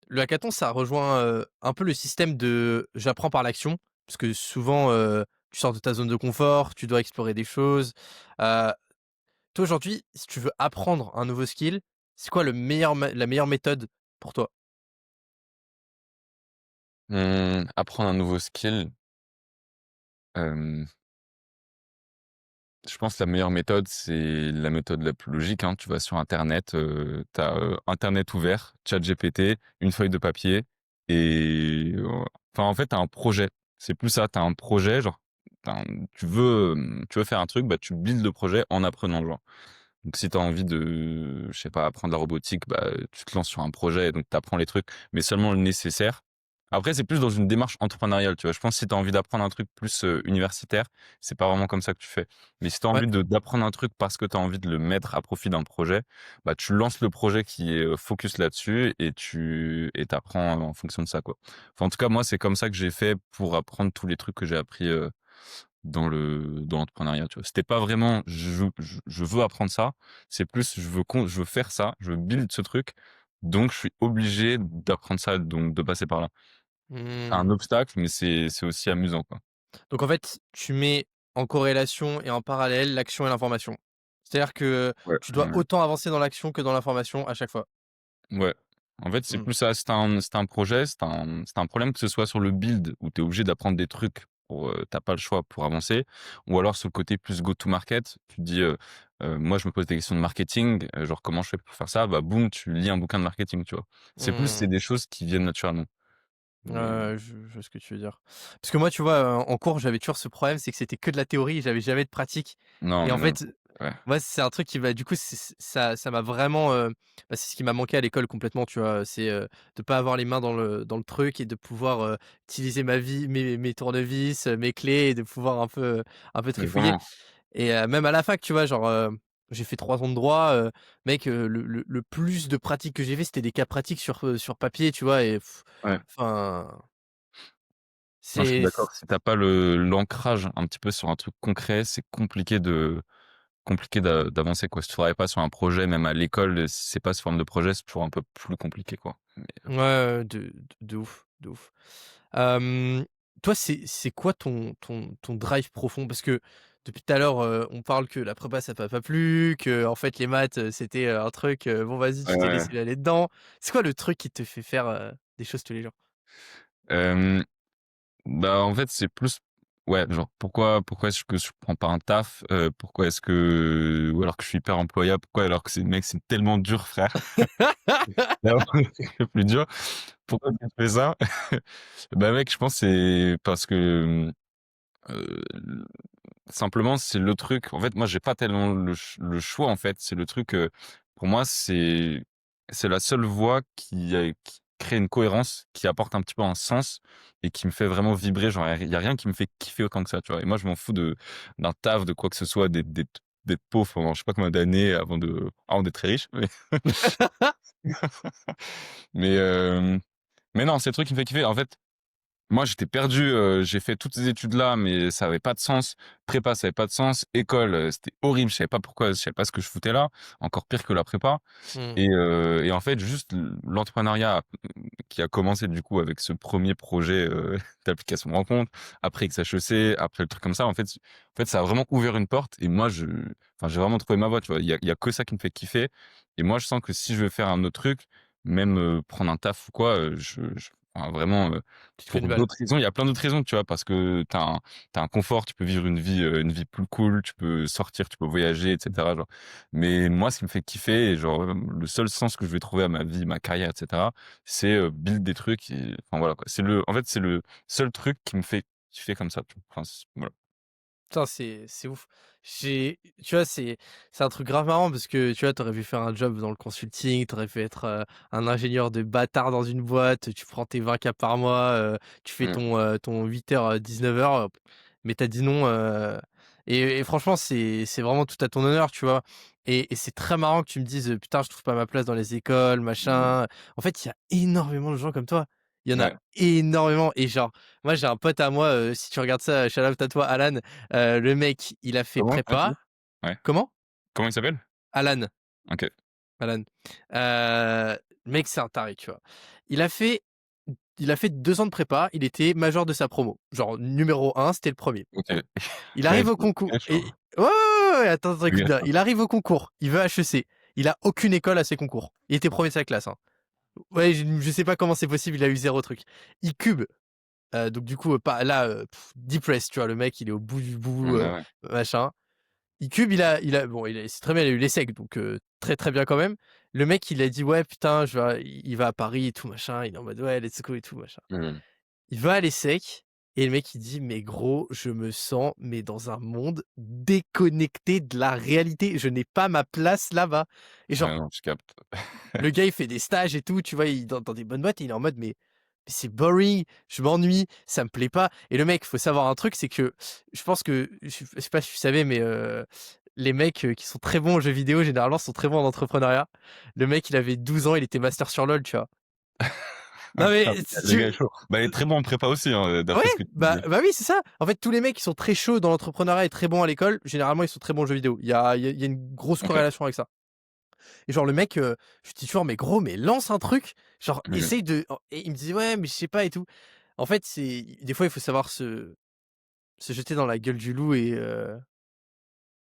Le hackathon, ça rejoint, un peu le système de «j'apprends par l'action», parce que souvent, tu sors de ta zone de confort, tu dois explorer des choses. Heu, Toi, aujourd'hui, si tu veux apprendre un nouveau skill, c'est quoi la meilleure méthode pour toi? Apprendre un nouveau skill, hem, je pense que la meilleure méthode, c'est la méthode la plus logique, hein. Tu vas sur internet, tu as, internet ouvert, ChatGPT, une feuille de papier et enfin, en fait, tu as un projet. C'est plus ça, tu as un projet, genre, tu veux faire un truc, bah, tu builds le projet en apprenant, genre. Donc si tu as envie de, je sais pas, apprendre la robotique, bah, tu te lances sur un projet, donc tu apprends les trucs, mais seulement le nécessaire. Après, c'est plus dans une démarche entrepreneuriale, tu vois? Je pense que si tu as envie d'apprendre un truc plus, universitaire, c'est pas vraiment comme ça que tu fais. Mais si tu as Ouais. envie d'apprendre un truc parce que tu as envie de le mettre à profit d'un projet, bah, tu lances le projet qui est, focus là-dessus et tu apprends en fonction de ça, quoi. Enfin, en tout cas, moi, c'est comme ça que j'ai fait pour apprendre tous les trucs que j'ai appris, dans l'entrepreneuriat, tu vois? C'était pas vraiment je veux apprendre ça, c'est plus je veux faire ça, je veux build ce truc, donc je suis obligé d'apprendre ça, donc de passer par là. C'est un Mmh. obstacle, mais c'est aussi amusant, quoi. Donc en fait, tu mets en corrélation et en parallèle l'action et l'information. C'est-à-dire que Ouais, tu dois ouais, autant avancer dans l'action que dans l'information à chaque fois? ouais. En fait, c'est Mmh. plus ça, c'est un projet, c'est un problème, que ce soit sur le build où tu es obligé d'apprendre des trucs pour, tu pas le choix pour avancer, ou alors sur le côté plus go to market, tu te dis, moi je me pose des questions de marketing, genre comment je fais pour faire ça? Bah boum, tu lis un bouquin de marketing, tu vois? C'est Mmh. des choses qui viennent naturellement. Mais Je vois ce que tu veux dire. Parce que moi, tu vois, en cours, j'avais toujours ce problème, c'est que c'était que de la théorie et j'avais jamais de pratique non, et en mais non, fait, ouais, moi, c'est un truc qui va du coup, ça m'a vraiment, bah, c'est ce qui m'a manqué à l'école complètement, tu vois? C'est, de pas avoir les mains dans le truc et de pouvoir, utiliser mes tournevis, mes clés et de pouvoir un peu trifouiller. exactement. Et même à la fac, tu vois, genre, j'ai fait 3 ans de droit, mec, le plus de pratiques que j'ai fait, c'était des cas pratiques sur papier, tu vois? Et Ouais. enfin, Non, je suis c'est c d'accord, si tu pas l'ancrage un petit peu sur un truc concret, c'est compliqué d'avancer, quoi. Si tu travailles pas sur un projet, même à l'école, si c'est pas sous forme de projet, c'est toujours un peu plus compliqué, quoi. Mais, ouais, ouais, de ouf, de ouf. Hem, Toi, c'est quoi ton drive profond? Parce que depuis tout à l'heure, on parle que la prépa, ça t'a pas plu, que en fait les maths, c'était, un truc, bon vas-y, ouais, tu t'es ouais. laissé aller dedans. C'est quoi le truc qui te fait faire, des choses tous les jours? Hem, Bah, en fait, c'est plus ouais, genre pourquoi est-ce que je prends pas un taf? Pourquoi est-ce que ou alors que je suis hyper employable? Pourquoi alors que c'est mec, c'est tellement dur, frère. Vraiment, c'est le plus dur. Pourquoi tu fais ça? Bah, mec, je pense que c'est parce que, hem, simplement, c'est le truc en fait, moi, j'ai pas tellement le choix, en fait. C'est le truc, pour moi, c'est la seule voie qui crée une cohérence, qui apporte un petit peu un sens et qui me fait vraiment vibrer. Genre, il y a rien qui me fait kiffer autant que ça, tu vois? Et moi, je m'en fous d'un taf, de quoi que ce soit, d'être pauvre pendant je sais pas combien d'années avant d'être très riche, mais non, c'est le truc qui me fait kiffer. En fait, moi, j'étais perdu, j'ai fait toutes ces études-là, mais ça avait pas de sens. Prépa, ça avait pas de sens. École, c'était horrible, je savais pas ce que je foutais là, encore pire que la prépa Mmh. et en fait, juste l'entrepreneuriat, qui a commencé du coup avec ce premier projet, d'application de rencontre, après XHEC, après le truc comme ça, en fait, ça a vraiment ouvert une porte et moi enfin, j'ai vraiment trouvé ma voie, tu vois? Il y a que ça qui me fait kiffer et moi, je sens que si je veux faire un autre truc, même, prendre un taf ou quoi, je enfin vraiment, Tu te fais pour une balle. d'autres raisons, il y a plein d'autres raisons, tu vois? Parce que tu as un confort, tu peux vivre une vie plus cool, tu peux sortir, tu peux voyager et cetera, genre. Mais moi, ce qui me fait kiffer et genre, le seul sens que je vais trouver à ma vie, ma carrière et cetera, c'est, build des trucs et enfin voilà quoi. C'est le seul truc qui me fait kiffer comme ça, tu vois? Enfin voilà. Putain, c'est ouf. Tu vois, c'est un truc grave marrant parce que, tu vois, tu aurais pu faire un job dans le consulting, tu aurais pu être, un ingénieur de bâtard dans une boîte, tu prends tes 20K par mois, tu fais Mmh, ton 8h, 19h, mais tu as dit non, et franchement, c'est vraiment tout à ton honneur, tu vois? Et c'est très marrant que tu me dises, «Putain, je trouve pas ma place dans les écoles, mmh, machin». En fait, il y a énormément de gens comme toi. Il y en a ouais. énormément et genre, moi, j'ai un pote à moi, si tu regardes ça, shout out à toi, Alan. Le mec, il a fait Comment? Ouais, tu dis? prépa. Ouais. Comment? Comment il s'appelle? Alan, OK. Alan. Le mec, c'est un taré, tu vois? Il a fait il a fait 2 ans de prépa, il était major de sa promo. Genre numéro 1, c'était le premier. OK. Il Ouais, arrive au concours très chaud. et ouais, ouais, ouais, ouais, attends, écoute bien. Il arrive au concours, il veut HEC. Il a aucune école à ses concours. Il était premier de sa classe. Hein. Ouais, je sais pas comment c'est possible, il a eu 0 truc. Il cube. Donc du coup, pas là, depressed, tu vois, le mec, il est au bout du bout, Bah ouais. machin. Il cube, bon, c'est très bien, il a eu l'ESSEC, donc très très bien quand même. Le mec, il a dit ouais putain, il va à Paris et tout machin. Il est en mode ouais let's go et tout machin. Mmh. Il va à l'ESSEC et le mec il dit mais gros, je me sens mais dans un monde déconnecté de la réalité. Je n'ai pas ma place là-bas. Et genre Ouais, non, je capte. le gars il fait des stages et tout, tu vois, il dans des bonnes boîtes, et il est en mode mais c'est boring, je m'ennuie, ça me plaît pas. Et le mec, faut savoir un truc, c'est que je pense que je sais pas si tu savais, mais les mecs qui sont très bons aux jeux vidéo généralement sont très bons en entrepreneuriat. Le mec, il avait 12 ans, il était master sur LoL, tu vois. Ah Non mais putain, si le gars est tu chaud. Bah, il est très bon en prépa aussi, hein, ouais, d'après ce que tu bah disais. bah oui, c'est ça. En fait, tous les mecs qui sont très chauds dans l'entrepreneuriat et très bons à l'école, généralement ils sont très bons aux jeux vidéo. Il y a une grosse OK. corrélation avec ça. Et genre le mec, je dis toujours: «Mais gros, mais lance un truc, genre Mmh. essaye de» et il me disait: «Ouais, mais je sais pas et tout». En fait, c'est des fois, il faut savoir se jeter dans la gueule du loup et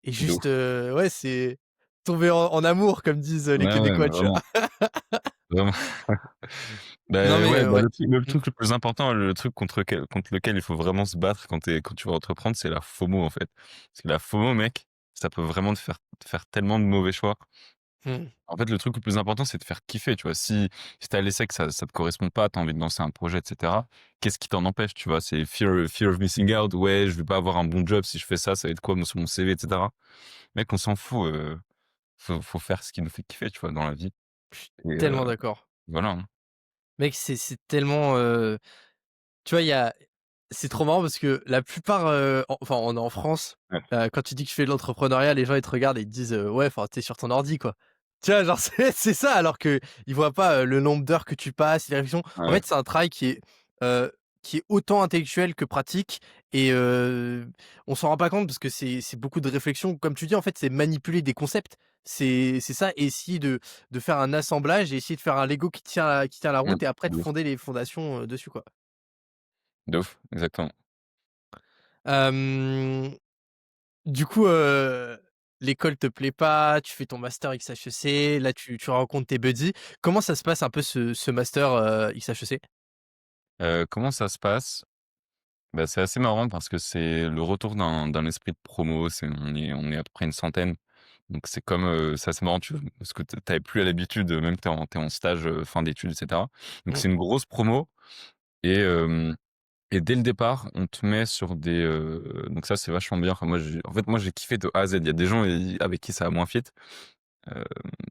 De juste, ouf. ouais, c'est tomber en amour comme disent, les Ouais, ouais, Québécois, mais tu vois? vraiment, vraiment. Non Bah, mais ouais, bah, ouais. le Mmh. truc le plus important, le truc contre lequel il faut vraiment se battre quand tu vas entreprendre, c'est la FOMO, en fait. Parce que la FOMO, mec, ça peut vraiment te faire tellement de mauvais choix. Mmh. En fait, le truc le plus important, c'est de faire kiffer, tu vois? Si tu as l'essai que ça te correspond pas, tu as envie de lancer un projet et cetera, qu'est-ce qui t'en empêche, tu vois? C'est fear of missing out. Ouais, je vais pas avoir un bon job si je fais ça va être quoi sur mon CV et cetera. Mec, on s'en fout, faut faire ce qui nous fait kiffer, tu vois, dans la vie Je suis et tellement d'accord. voilà, hein. Mec, c'est tellement, tu vois, c'est trop marrant parce que la plupart, enfin, on est en France, Ouais. quand tu dis que je fais de l'entrepreneuriat, les gens, ils te regardent et ils te disent: «Ouais, enfin, tu sur ton ordi, quoi». Tu vois, genre, c'est ça, alors qu'ils voient pas, le nombre d'heures que tu passes, les réflexions. En Ouais. fait, c'est un travail heu, qui est autant intellectuel que pratique et on s'en rend pas compte parce que c'est beaucoup de réflexion. Comme tu dis, en fait, c'est manipuler des concepts. C'est ça, essayer de faire un assemblage et essayer de faire un Lego qui tient la Mmh. route et après de De ouf. fonder les fondations, dessus, quoi. De ouf, exactement. Hem, du coup, l'école te plaît pas, tu fais ton master XHEC, là tu rencontres tes buddies. Comment ça se passe un peu ce master, XHEC? Comment ça se passe? Bah, c'est assez marrant parce que c'est le retour d'un esprit de promo. On est à peu près une centaine. Donc c'est comme, c'est assez marrant, tu vois? Parce que tu avais plus à l'habitude, même tu es en stage, fin d'études et cetera. Donc Mmh, c'est une grosse promo et et dès le départ, on te met sur des, donc ça, c'est vachement bien. Enfin, moi, j'ai kiffé de A à Z. Il y a des gens avec qui ça a moins fit. Heu,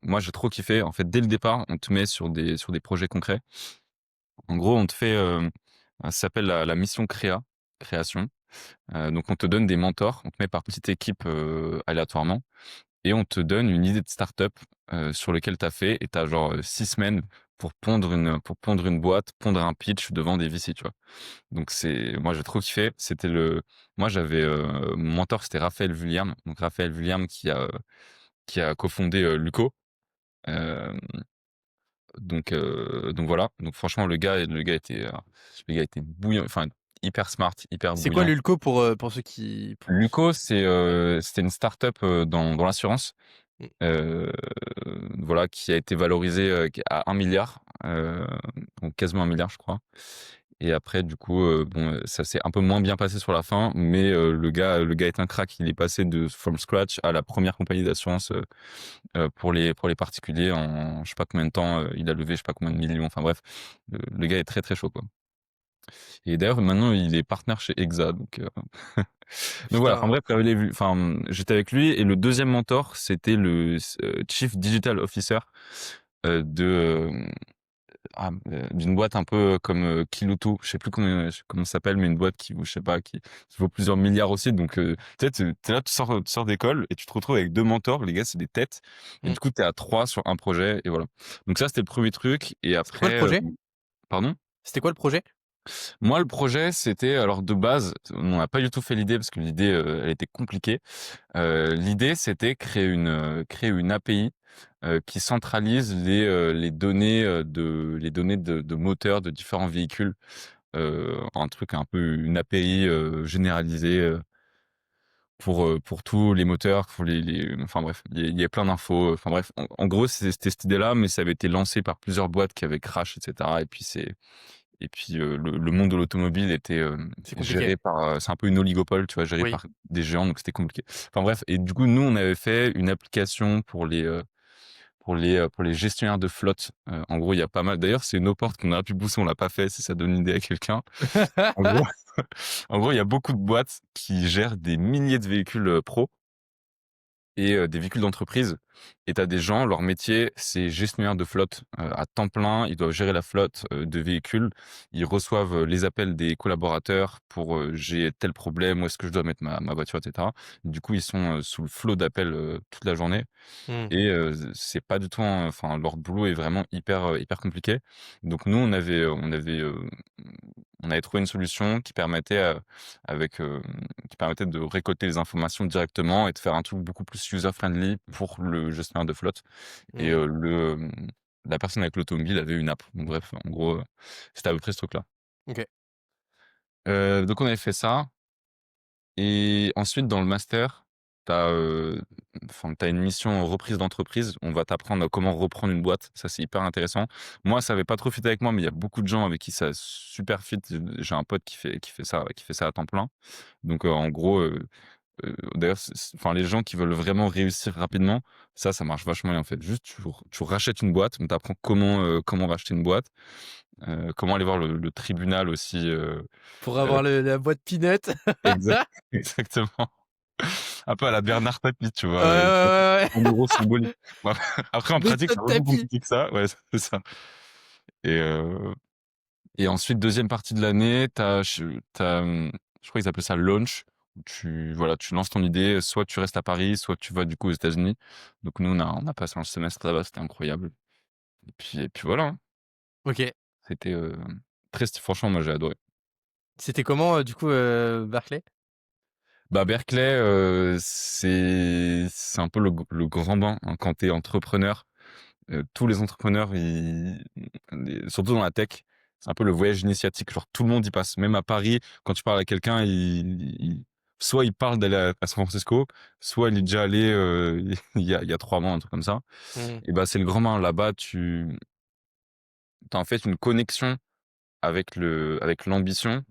Moi, j'ai trop kiffé. En fait, dès le départ, on te met sur des projets concrets. En gros, on te fait, ça s'appelle la mission création. Donc on te donne des mentors, on te met par petite équipe, aléatoirement et on te donne une idée de start-up, sur lequel tu as fait et tu as genre, 6 semaines pour pondre une boîte, pondre un pitch devant des VC, tu vois? Donc moi j'ai trop kiffé. Moi j'avais, mon mentor c'était Raphaël Vulliam, donc Raphaël Vulliam qui a cofondé, Luco. Hem, donc voilà. Donc franchement le gars était bouillant, enfin hyper smart, hyper c'est quoi bouillant. l'Ulco pour ceux qui Luco, c'était une start-up, dans l'assurance, mmh, heu, voilà, qui a été valorisée, à 1 milliard, donc quasiment 1 milliard, je crois. Et après, du coup, bon, ça s'est un peu moins bien passé sur la fin, mais le gars est un crack. Il est passé de from scratch à la première compagnie d'assurance, pour les particuliers en je sais pas combien de temps, il a levé je sais pas combien de millions, enfin bref, le gars est très, très chaud, quoi. Et d'ailleurs, maintenant, il est partenaire chez Exa, donc voilà, enfin putain, bref, j'étais avec lui et le deuxième mentor, c'était le Chief Digital Officer, d'une boîte un peu comme, Kiloutou. Je sais plus comment ça s'appelle, mais une boîte qui vaut, je sais pas, qui vaut plusieurs milliards aussi. Donc, tu sais, tu là, tu sors d'école et tu te retrouves avec 2 mentors. Les gars, c'est des têtes et mmh. du coup, tu es à 3 sur un projet et voilà. Donc ça, c'était le premier truc et C'était quoi le après, projet? pardon? C'était quoi le projet? Moi, le projet, c'était alors de base, on n'a pas du tout fait l'idée parce que l'idée, elle était compliquée. L'idée, c'était créer une API, qui centralise les données, de moteurs de différents véhicules. Un truc un peu une API, généralisée, pour tous les moteurs, pour enfin bref, il y a plein d'infos. Enfin bref, en gros, c'était cette idée-là, mais ça avait été lancé par plusieurs boîtes qui avaient crash, et cetera. Le monde de l'automobile était C'est compliqué. géré par, c'est un peu une oligopole, tu vois, géré Oui. par des géants, donc c'était compliqué. Enfin bref, et du coup, nous, on avait fait une application pour les gestionnaires de flotte. En gros, il y a pas mal. D'ailleurs, c'est une porte qu'on aurait pu pousser, on l'a pas fait. Si ça donne une idée à quelqu'un. En gros, en gros, il y a beaucoup de boîtes qui gèrent des milliers de véhicules pro et des véhicules d'entreprise. Et tu as des gens, leur métier, c'est gestionnaire de flotte à temps plein. Ils doivent gérer la flotte de véhicules. Ils reçoivent les appels des collaborateurs pour j'ai tel problème, où est-ce que je dois mettre ma voiture, etc. Du coup, ils sont sous le flot d'appels toute la journée. Mmh. Et c'est pas du tout enfin leur boulot est vraiment hyper compliqué. Donc nous on avait trouvé une solution qui permettait qui permettait de récolter les informations directement et de faire un truc beaucoup plus user friendly pour le gestionnaire de flotte. Et Mmh. la personne avec l'automobile avait une app. Donc bref, en gros, c'était à peu près ce truc-là. OK. Donc on avait fait ça. Et ensuite, dans le master, t'as une mission reprise d'entreprise. On va t'apprendre comment reprendre une boîte. Ça, c'est hyper intéressant. Moi, ça avait pas trop fit avec moi, mais il y a beaucoup de gens avec qui ça super fit. J'ai un pote qui fait ça à temps plein. Donc, en gros, d'ailleurs, enfin, les gens qui veulent vraiment réussir rapidement, ça marche vachement bien en fait. Juste, tu rachètes une boîte, on t'apprend comment racheter une boîte, comment aller voir le tribunal aussi. Pour euh, avoir la boîte peanut. exact, exactement. Un peu à la Bernard Tapie, tu Ouais, vois? ouais, ouais, ouais. 1 € symbolique. Bah, après en pratique, c'est Méthode un peu plus tapis. compliqué que ça. Ouais, c'est ça. Et heu et ensuite, deuxième partie de l'année, je crois qu'ils appellent ça launch, où tu lances ton idée, soit tu restes à Paris, soit tu vas du coup aux États-Unis. Donc nous, on a passé un semestre là-bas, c'était incroyable. Et puis voilà, hein. OK. C'était, franchement, moi j'ai adoré. C'était comment, du coup, Berkeley? Bah, Berkeley, c'est un peu le grand bain, hein, quand tu es entrepreneur. Tous les entrepreneurs, surtout dans la tech, c'est un peu le voyage initiatique. Genre tout le monde y passe. Même à Paris, quand tu parles à quelqu'un, soit il parle d'aller à San Francisco, soit il est déjà allé il y a 3 mois, un truc comme ça. Mmh. Et bah c'est le grand bain. Là-bas, tu as en fait une connexion avec l'ambition.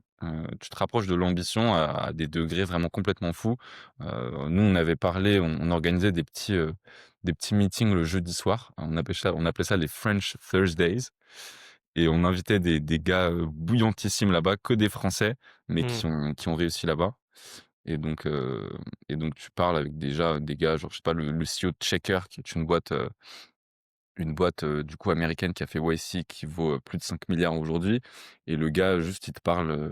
Tu te rapproches de l'ambition à des degrés vraiment complètement fous. Nous, on avait parlé, on organisait des petits meetings le jeudi soir. On appelait ça les French Thursdays et on invitait des gars, bouillantissimes là-bas, que des Français, mais Mmh. qui ont réussi là-bas. Et donc tu parles avec déjà des gars, genre, je sais pas, le CEO de Checker, qui est une boîte, du coup américaine qui a fait YC, qui vaut, plus de 5 milliards aujourd'hui. Et le gars, juste, il te parle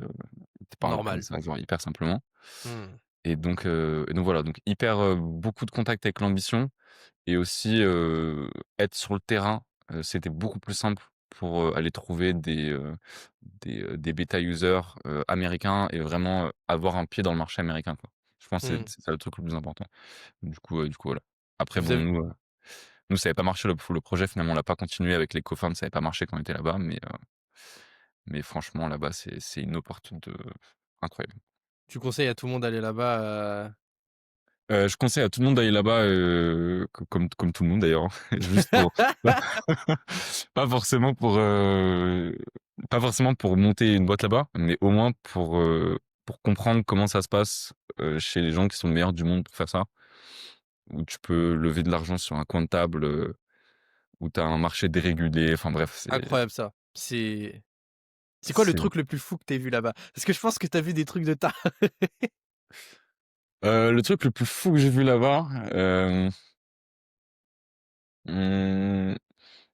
comme Normal. ça, genre hyper simplement. Mmh. Et donc voilà, donc hyper, beaucoup de contact avec l'ambition. Et aussi, être sur le terrain, c'était beaucoup plus simple pour, aller trouver des bêta users, américains et vraiment, avoir un pied dans le marché américain, quoi. Je pense que c'est Mmh. c'est ça le truc le plus important. Du coup, voilà. Après Vous bon, avez nous, ça avait pas marché le projet, finalement, on l'a pas continué avec les cofounders, ça avait pas marché quand on était là-bas, mais franchement, là-bas, c'est une opportunité incroyable. tu conseilles à tout le monde d'aller là-bas, Je conseille à tout le monde d'aller là-bas, comme tout le monde d'ailleurs, hein, juste pour pas forcément pour, pas forcément pour monter une boîte là-bas, mais au moins pour comprendre comment ça se passe, chez les gens qui sont les meilleurs du monde pour faire ça. Où tu peux lever de l'argent sur un coin de table, où tu as un marché dérégulé, enfin bref, incroyable ça. C'est quoi le c'est truc le plus fou que tu vu là-bas? Parce que je pense que tu as vu des trucs de ta le truc le plus fou que j'ai vu là-bas, mmh,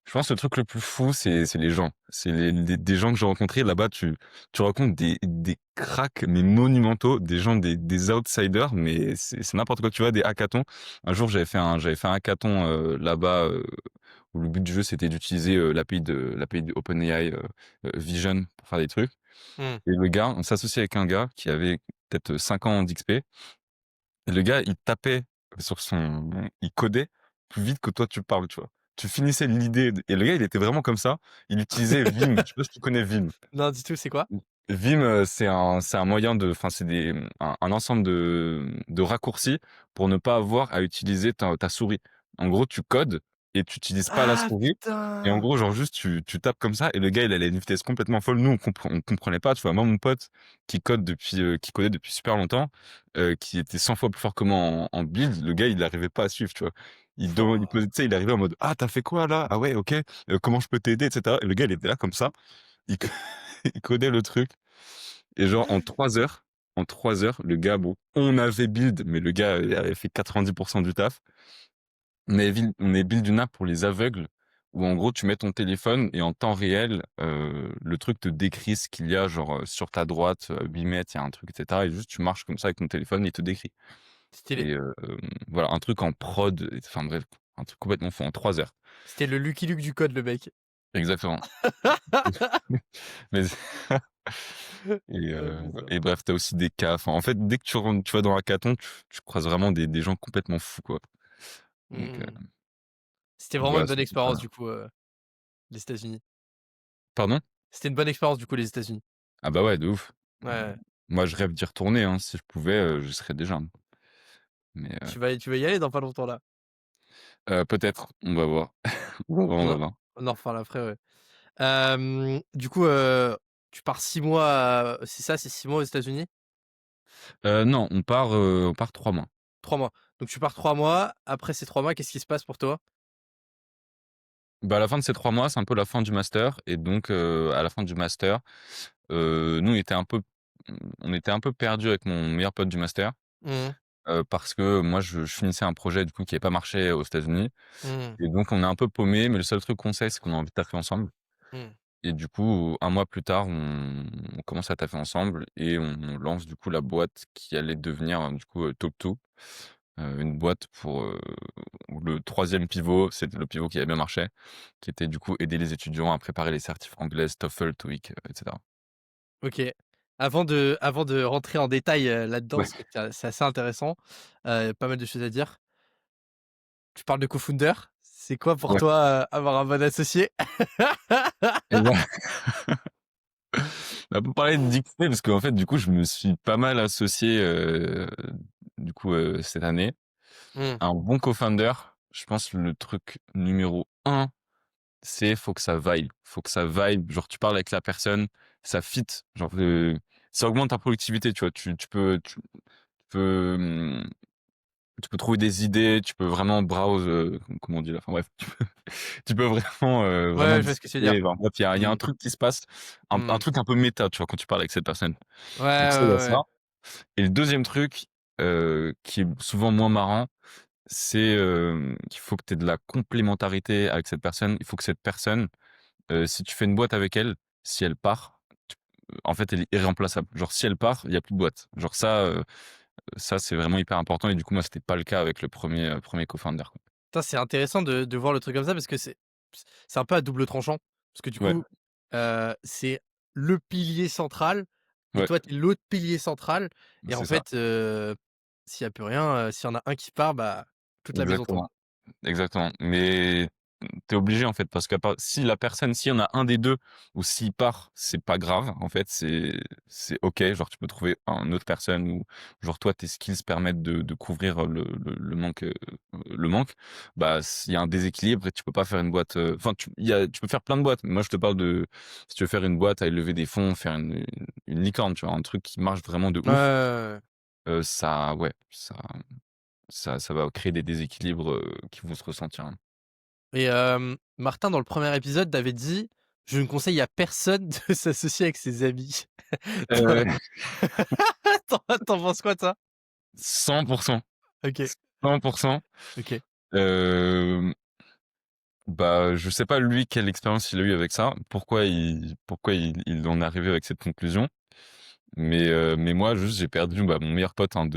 je pense que le truc le plus fou, c'est les gens. C'est des gens que j'ai rencontrés là-bas, tu rencontres des cracks, mais monumentaux, des gens, des outsiders, mais c'est n'importe quoi. Tu vois, des hackathons. Un jour, j'avais fait un hackathon, là-bas, où le but du jeu, c'était d'utiliser, l'API de OpenAI, Vision pour faire des trucs. Mmh. Et le gars, on s'associait avec un gars qui avait peut-être 5 ans d'XP. Et le gars, il tapait il codait plus vite que toi tu parles, tu vois? Tu finissais l'idée et le gars, il était vraiment comme ça. Il utilisait Vim. Je sais pas si tu connais Vim? Non, du tout, c'est quoi? Vim, c'est un moyen enfin, c'est un ensemble de raccourcis pour ne pas avoir à utiliser ta souris. En gros, tu codes et tu utilises pas la Ah souris. Et en putain! gros, genre juste, tu tapes comme ça et le gars, il allait à une vitesse complètement folle. Nous, on comprenait pas. Tu vois, moi, mon pote qui codait depuis super longtemps, qui était 100 fois plus fort que moi en build, le gars, il n'arrivait pas à suivre, tu vois. Il Oh. posait, tu sais, il arrivait en mode, ah, t'as fait quoi là? Ah ouais, ok. Comment je peux t'aider, etc. Et le gars, il était là comme ça. Il, co- il codait le truc. Et genre, en trois heures, le gars, bon, on avait build, mais le gars il avait fait 90% du taf. On est build une app pour les aveugles, où en gros, tu mets ton téléphone et en temps réel, le truc te décrit ce qu'il y a, genre, sur ta droite, 8 mètres, il y a un truc, etc. Et juste, tu marches comme ça avec ton téléphone, il te décrit. Stylé. Et voilà, un truc en prod, enfin bref, un truc complètement fou en 3 heures. C'était le Lucky Luke du code, le mec. Exactement. Mais Et, Ah euh, putain. et bref, t'as aussi des cas. Enfin, en fait, dès que tu vas dans hackathon, tu croises vraiment des gens complètement fous, quoi. Donc, Mmh. C'était donc vraiment voilà, une bonne c'est tout ça. expérience du coup, les États-Unis. Pardon? C'était une bonne expérience du coup, les États-Unis. Ah bah ouais, de ouf. Ouais. Moi, je rêve d'y retourner, hein. Si je pouvais, je serais déjà, hein. Mais Tu vas y aller dans pas longtemps là. peut-être, on va voir. On va voir, on On va en voir. on en reparle après, ouais. Du coup, tu pars 6 mois, c'est ça, c'est 6 mois aux États-Unis? Non, on part 3 mois. 3 mois. Donc tu pars 3 mois, après ces 3 mois, qu'est-ce qui se passe pour toi? Bah, à la fin de ces 3 mois, c'est un peu la fin du master. Et donc, à la fin du master, nous, on était un peu perdus avec mon meilleur pote du master. Mmh. Parce que moi, je finissais un projet du coup qui n'avait pas marché aux États-Unis. Mmh. Et donc, on est un peu paumé, mais le seul truc qu'on sait, c'est qu'on a envie de taffer ensemble. Mmh. Et du coup, un mois plus tard, on commence à taffer ensemble et on lance du coup la boîte qui allait devenir du coup Talk2, une boîte pour le troisième pivot, c'était le pivot qui avait bien marché, qui était du coup aider les étudiants à préparer les certifs anglaises, TOEFL, TOEIC, etc. OK. Avant de rentrer en détail, là-dedans, Ouais, parce que c'est assez intéressant, pas mal de choses à dire. Tu parles de co-founder. C'est quoi pour ouais. toi, avoir un bon associé? Et ben, bah, pour parler de dictée, parce qu'en fait, du coup, je me suis pas mal associé du coup cette année. Mmh. Un bon co-founder, je pense le truc numéro un, c'est faut que ça vibe. Faut que ça vibe. Genre, tu parles avec la personne, ça fit. Genre, ça augmente ta productivité, tu vois. Tu peux, tu peux trouver des idées, tu peux vraiment browse, comment on dit là. Enfin bref, tu peux vraiment, vraiment Ouais, je vois ce que tu veux dire. discuter. Enfin, bref, il y a un Mmh. truc qui se passe, un Mmh. truc un peu méta, tu vois, quand tu parles avec cette personne. Ouais, Donc ça, il y a ouais, ça. ouais. Et le deuxième truc, qui est souvent moins marrant, c'est qu'il faut que tu aies de la complémentarité avec cette personne. Il faut que cette personne, si tu fais une boîte avec elle, si elle part, en fait, elle est irremplaçable. Genre, si elle part, il y a plus de boîte. Genre ça, c'est vraiment hyper important. Et du coup, moi, c'était pas le cas avec le premier co-founder, quoi. Putain, c'est intéressant de voir le truc comme ça parce que c'est un peu à double tranchant. Parce que du Ouais, coup, c'est le pilier central et ouais, toi, tu es l'autre pilier central et en c'est ça. fait, s'il y a plus rien, s'il y en a un qui part, bah, toute la maison tombe. Exactement. Exactement. Mais t'es obligé en fait parce que si la personne, s'il y en a un des deux ou s'il part, c'est pas grave en fait, c'est ok. Genre tu peux trouver une autre personne ou genre toi tes skills permettent de couvrir le manque. Bah s'il y a un déséquilibre et tu peux pas faire une boîte. Enfin tu peux faire plein de boîtes. Mais moi je te parle de si tu veux faire une boîte à lever des fonds, faire une licorne, tu vois, un truc qui marche vraiment de Ouais, ouais, ouf. ouais, ouais. Ça ouais ça va créer des déséquilibres qui vont se ressentir, hein. Et Martin, dans le premier épisode, t'avais dit: «Je ne conseille à personne de s'associer avec ses amis». Euh, Tu penses quoi de ça? 100%. OK, 100%. OK. Euh, Bah, je sais pas lui quelle expérience il a eu avec ça, pourquoi il en est arrivé avec cette conclusion. Mais moi, juste, j'ai perdu mon meilleur pote, hein,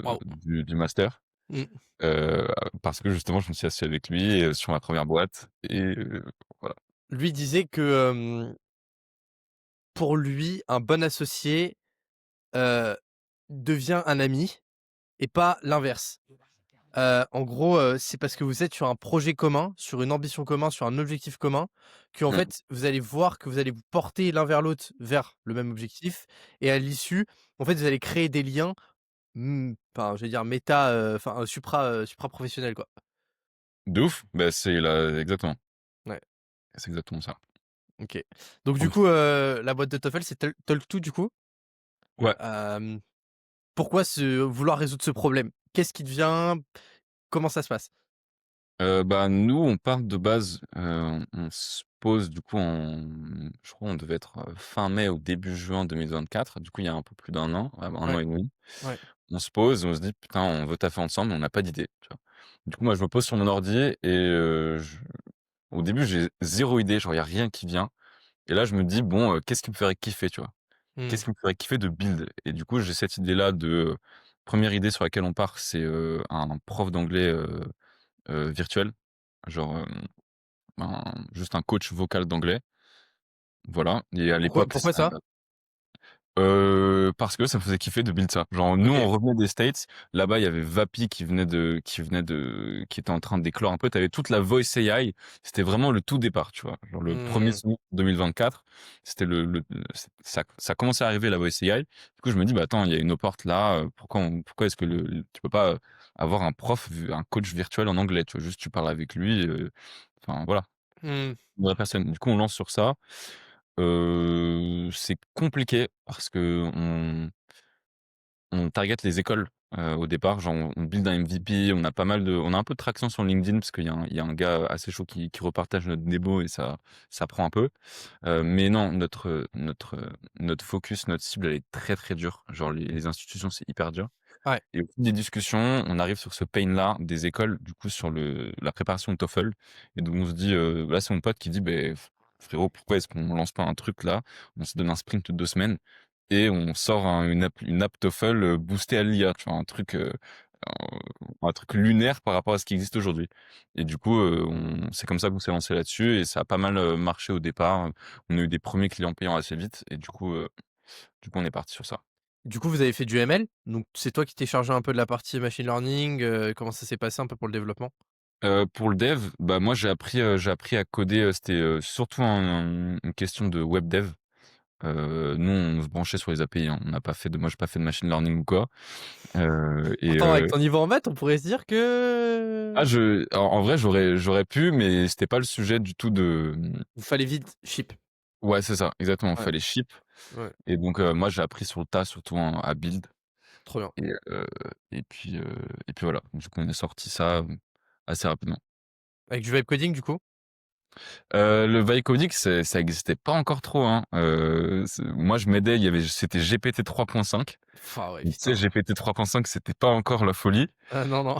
Waouh. du master, Mmh. euh, parce que justement, je me suis assis avec lui sur ma première boîte et voilà. Lui disait que, pour lui, un bon associé, heu, devient un ami et pas l'inverse. En gros, c'est parce que vous êtes sur un projet commun, sur une ambition commun, sur un objectif commun, qu'en Mmh. fait, vous allez voir que vous allez vous porter l'un vers l'autre vers le même objectif et à l'issue, en fait, vous allez créer des liens, enfin, je vais dire méta, enfin, supra-professionnels, quoi. De ouf, bah, c'est là exactement, Ouais, c'est exactement ça. OK. Donc du Donc coup, la boîte de TOEFL, c'est Talk2 du coup? ouais, Hem, Pourquoi vouloir résoudre ce problème? Qu'est-ce qui devient? Comment ça se passe? bah, nous, on part de base, on se pose du coup je crois on devait être, fin mai ou début juin 2024, du coup il y a un peu plus d'un an, 1 an Ouais, et demi. ouais. On se pose, on se dit: «Putain, on veut taffer ensemble, mais on n'a pas d'idée», tu vois? Du coup, moi, je me pose sur mon ordi et au début, j'ai zéro idée, genre, il y a rien qui vient et là, je me dis: «Bon, qu'est-ce qui me ferait kiffer?» tu vois? Mmh. Qu'est-ce qui me ferait kiffer de build? Et du coup, j'ai cette idée-là de 1 idée sur laquelle on part, c'est, un prof d'anglais, virtuel, genre, juste un coach vocal d'anglais, voilà. Et à Pourquoi l'époque, pourquoi ça? parce que ça me faisait kiffer de build ça. Genre nous, on OK. revenait des States, là-bas, il y avait Vapi qui était en train d'éclore un peu. Tu avais toute la voice AI, c'était vraiment le tout départ, tu vois? Genre le 1er Mmh. semestre 2024, c'était ça commençait à arriver la voice AI. Du coup, je me dis: «Bah, attends, il y a une opporte là, pourquoi est-ce que tu peux pas, avoir un coach virtuel en anglais?» tu vois? Juste tu parles avec lui, enfin voilà, Mmh. une vraie personne. Du coup, on lance sur ça. C'est compliqué parce qu'on target les écoles, au départ, genre on build un MVP, on a un peu de traction sur LinkedIn parce qu'il y a un gars assez chaud qui repartage notre démo et ça prend un peu. Mais non, notre focus, notre cible, elle est très, très dure. Genre les institutions, c'est hyper dur. Ouais. Et au fil des discussions, on arrive sur ce pain-là des écoles, du coup, sur la préparation de TOEFL. Et donc, on se dit, là, c'est mon pote qui dit, ben frérot, pourquoi est-ce qu'on lance pas un truc là? On se donne un sprint de 2 semaines et on sort une app TOEFL boostée à l'IA, tu vois, un truc lunaire par rapport à ce qui existe aujourd'hui. Et du coup, c'est comme ça qu'on s'est lancé là-dessus et ça a pas mal marché au départ. On a eu des premiers clients payants assez vite et du coup, on est parti sur ça. Du coup, vous avez fait du ML, donc c'est toi qui t'es chargé un peu de la partie machine learning, comment ça s'est passé un peu pour le développement? Pour le dev, bah, moi j'ai appris à coder, c'était, surtout une question de web dev. Nous on se branchait sur les API, hein. On n'a pas fait de Moi j'ai pas fait de machine learning ou quoi. Et Pourtant avec ton niveau en maths, on pourrait se dire que en vrai j'aurais pu, mais c'était pas le sujet du tout de, il fallait vite ship. ouais c'est ça, exactement, il Ouais, fallait ship. ouais, Et donc moi j'ai appris sur le tas, surtout à build. trop bien. Et et puis voilà. Du coup on est sorti ça, assez rapidement. Avec du vibe coding du coup? Le vibe coding, ça existait pas encore trop, hein. Moi, je m'aidais, c'était GPT 3.5. Ah ouais, Donc, tu sais, putain. GPT 3.5, c'était pas encore la folie. Ah non, non.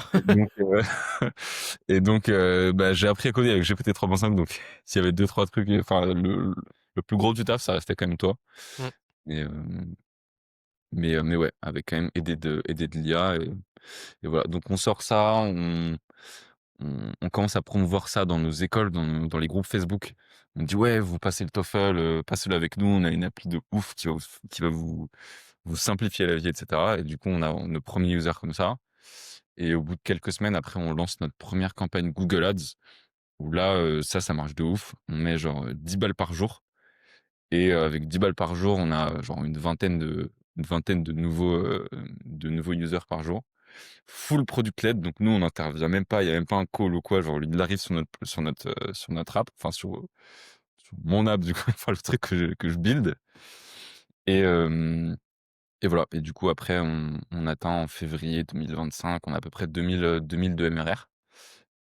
Et donc, bah, j'ai appris à coder avec GPT 3.5. Donc, s'il y avait deux, trois trucs, enfin, le plus gros du taf, ça restait quand même toi. Mmh. Et, mais ouais, avec quand même aidé de l'IA. Et voilà. Donc, on sort ça, on commence à promouvoir ça dans nos écoles, dans les groupes Facebook. On dit: «Ouais, vous passez le TOEFL, passez-le avec nous, on a une appli de ouf qui va vous simplifier la vie» et cetera. Et du coup, on a nos premiers users comme ça. Et au bout de quelques semaines, après, on lance notre première campagne Google Ads où là, ça marche de ouf. On met genre, 10 balles par jour et avec 10 balles par jour, on a genre une vingtaine de nouveaux users par jour. Full product led, donc nous on n'intervient même pas, il y a même pas un call ou quoi, genre il arrive sur notre app, enfin sur mon app du coup, enfin le truc que je build. Et et voilà. Et du coup après on atteint en février 2025, on a à peu près 2000 de MRR.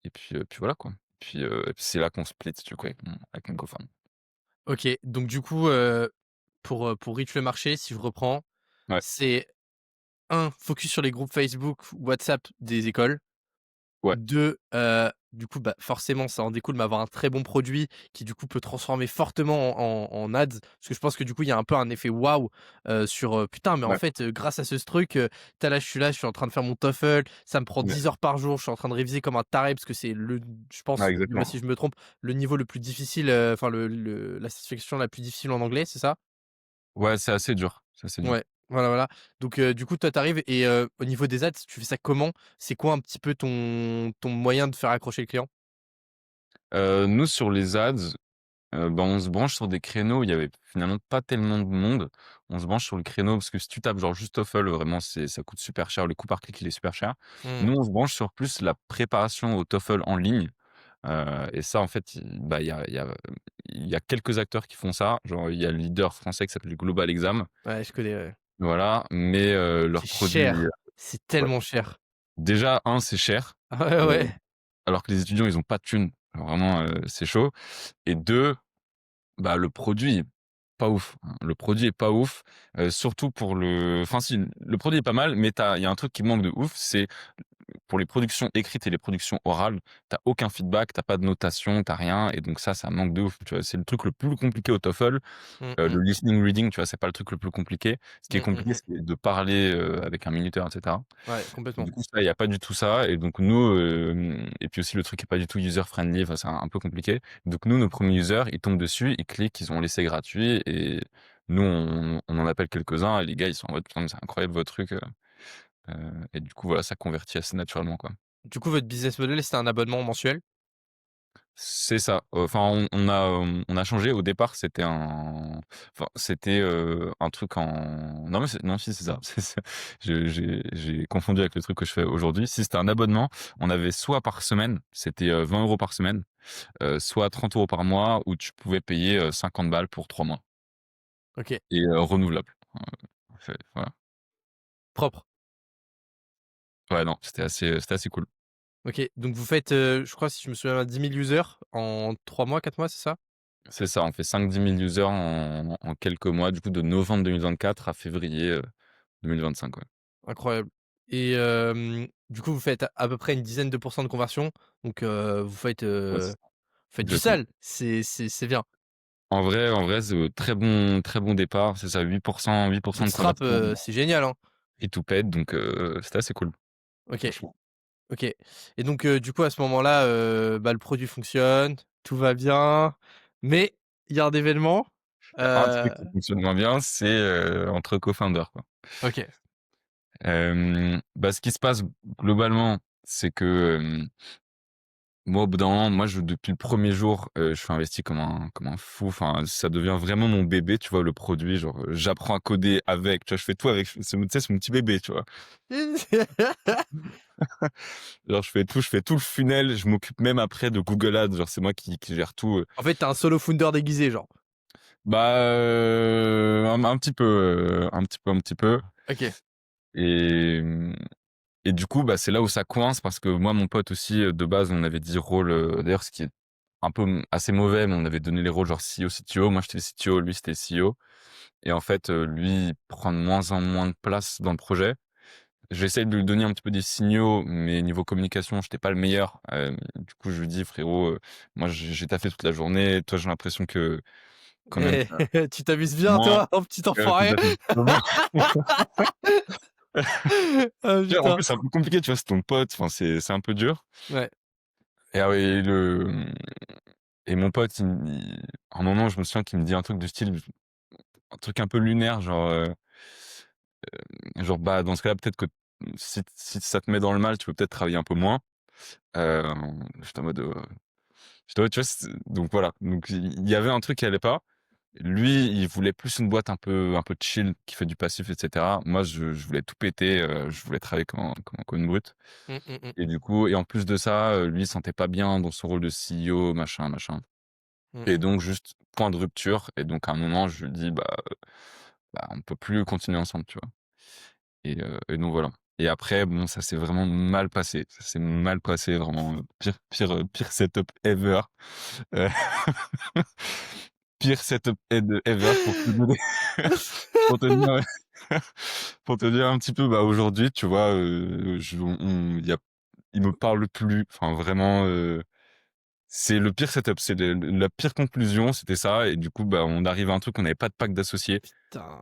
Et puis voilà quoi. Et puis c'est là qu'on split du coup avec mon cofound. OK, donc du coup, pour reach le marché, si je reprends, Ouais, c'est un focus sur les groupes Facebook, WhatsApp des écoles. ouais, 2, du coup, bah, forcément, ça en découle, mais avoir un très bon produit qui, du coup, peut transformer fortement en ads. Parce que je pense que, du coup, il y a un peu un effet waouh, sur, «Putain, mais en ouais, fait, grâce à ce truc, tu là, je suis en train de faire mon TOEFL, ça me prend ouais. 10 heures par jour, je suis en train de réviser comme un taré» parce que c'est je Ouais, pense, dis-moi exactement. si je me trompe, le niveau le plus difficile, enfin la certification la plus difficile en anglais, c'est ça? Ouais, c'est assez dur, c'est assez dur. Ouais. Voilà, voilà. Donc du coup, toi, tu arrives et au niveau des ads, tu fais ça comment? C'est quoi un petit peu ton moyen de faire accrocher le client? Nous sur les ads, bah, on se branche sur des créneaux où il y avait finalement pas tellement de monde. On se branche sur le créneau parce que si tu tapes genre juste TOEFL, vraiment ça coûte super cher. Le coût par clic, il est super cher. Mmh. Nous, on se branche sur plus la préparation au TOEFL en ligne, et ça en fait, il y a quelques acteurs qui font ça. Genre, il y a le leader français qui s'appelle Global Exam, Ouais, je connais, ouais. voilà, mais C'est leurs produits, cher, c'est ouais. tellement cher. Déjà c'est cher, Ah ouais, heu, ouais. alors que les étudiants, ils ont pas de thunes. Vraiment, c'est chaud et 2, bah, le produit est pas ouf, hein. Le produit est pas ouf, surtout pour le enfin si, le produit est pas mal, mais il y a un truc qui manque de ouf, c'est pour les productions écrites et les productions orales, t'as aucun feedback, t'as pas de notation, t'as rien et donc ça manque de ouf, tu vois? C'est le truc le plus compliqué au TOEFL. Mmh mh. Le listening reading, tu vois, c'est pas le truc le plus compliqué. Ce qui est Mmh, mmh compliqué, mh. c'est de parler, avec un minuteur et cetera. Ouais, Et complètement. du coup, ça, il y a pas du tout ça et donc nous, et puis aussi le truc est pas du tout user friendly, enfin, c'est un peu compliqué. Donc nous, nos premiers users, ils tombent dessus, ils cliquent, ils ont l'essai gratuit et nous, on en appelle quelques-uns et les gars, ils sont en mode: «Putain, mais c'est incroyable votre truc», et du coup, voilà, ça convertit assez naturellement, quoi. Du coup, votre business model, c'était un abonnement mensuel? C'est ça, enfin on a changé. Au départ, c'était un truc en non mais c'est non si c'est ça, c'est ça. J'ai confondu avec le truc que je fais aujourd'hui. Si c'était un abonnement, on avait soit par semaine, c'était, 20 € par semaine, soit 30 € par mois où tu pouvais payer, 50 balles pour 3 mois OK, et renouvelable. C'est voilà. propre. Ouais, non, c'était assez cool. OK, donc vous faites, je crois si je me souviens bien 10 000 users en 3 mois, 4 mois, c'est ça? C'est ça, on fait 5-10 000 users en quelques mois, du coup de novembre 2024 à février, 2025, ouais. Incroyable et du coup, vous faites à peu près une dizaine de pourcents de conversion, donc Ouais, c'est ça, vous faites du exactement. sale, c'est bien. En vrai, c'est très bon départ, c'est ça, 8% de Bootstrap, conversion c'est génial, hein? et tout pète donc c'était assez cool, OK, franchement. OK et donc du coup, à ce moment-là, bah, le produit fonctionne, tout va bien, mais il y a un événement, Il y a un truc heu qui fonctionne moins bien, c'est, entre co-founders, quoi. OK. Bah, ce qui se passe globalement, c'est que, moi, au bout d'un moment, moi, depuis le premier jour, je suis investi comme un fou. Enfin, ça devient vraiment mon bébé, tu vois, le produit. Genre, j'apprends à coder avec, tu vois, je fais tout avec. Tu sais, c'est mon petit bébé, tu vois. Genre, je fais tout le funnel. Je m'occupe même après de Google Ads. Genre, c'est moi qui gère tout. En fait, tu es un solo founder déguisé, genre? Bah, un petit peu, un petit peu. OK. Et, et du coup, bah, c'est là où ça coince parce que moi, mon pote aussi, de base, on avait dit rôle, d'ailleurs, ce qui est un peu assez mauvais, mais on avait donné les rôles genre CEO, CTO. Moi, j'étais CTO, lui, c'était CEO. Et en fait, lui, il prend de moins en moins de place dans le projet. J'essaie de lui donner un petit peu des signaux, mais niveau communication, j'étais pas le meilleur. Du coup, je lui dis: «Frérot, moi, j'ai taffé toute la journée. Toi, j'ai l'impression que quand même, Eh, tu t'amuses bien moins, toi, oh petit que enfoiré! t'as fait plutôt bien». Ah Tu vois, en plus, putain. c'est un peu compliqué, tu vois? C'est ton pote, enfin, c'est un peu dur. Ouais. Et ah oui, et mon pote, à un moment, je me souviens qu'il me dit un truc du style, un truc un peu lunaire, genre, bah, dans ce cas-là, peut-être que si ça te met dans le mal, tu peux peut-être travailler un peu moins. J'étais en mode, j'étais en mode, tu vois? Donc voilà, donc il y avait un truc qui allait pas. Lui, il voulait plus une boîte un peu chill, qui fait du passif et cetera. Moi, je voulais tout péter, je voulais travailler comme une brute Mmh, mmh mh. et du coup et en plus de ça, lui, il se sentait pas bien dans son rôle de CEO, machin, machin. Mmh. Et donc juste point de rupture et donc à un moment je lui dis: «Bah, on peut plus continuer ensemble», tu vois? Et donc voilà. Et après bon, ça s'est vraiment mal passé. Ça s'est mal passé vraiment, pire setup ever, heu, pire setup ever pour te donner pour te dire pour te dire un petit peu, bah, aujourd'hui, tu vois, je on il me parle plus, enfin vraiment, c'est le pire setup, c'est la pire conclusion, c'était ça et du coup, bah, on arrive à un truc, on n'avait pas de pack d'associés Putain.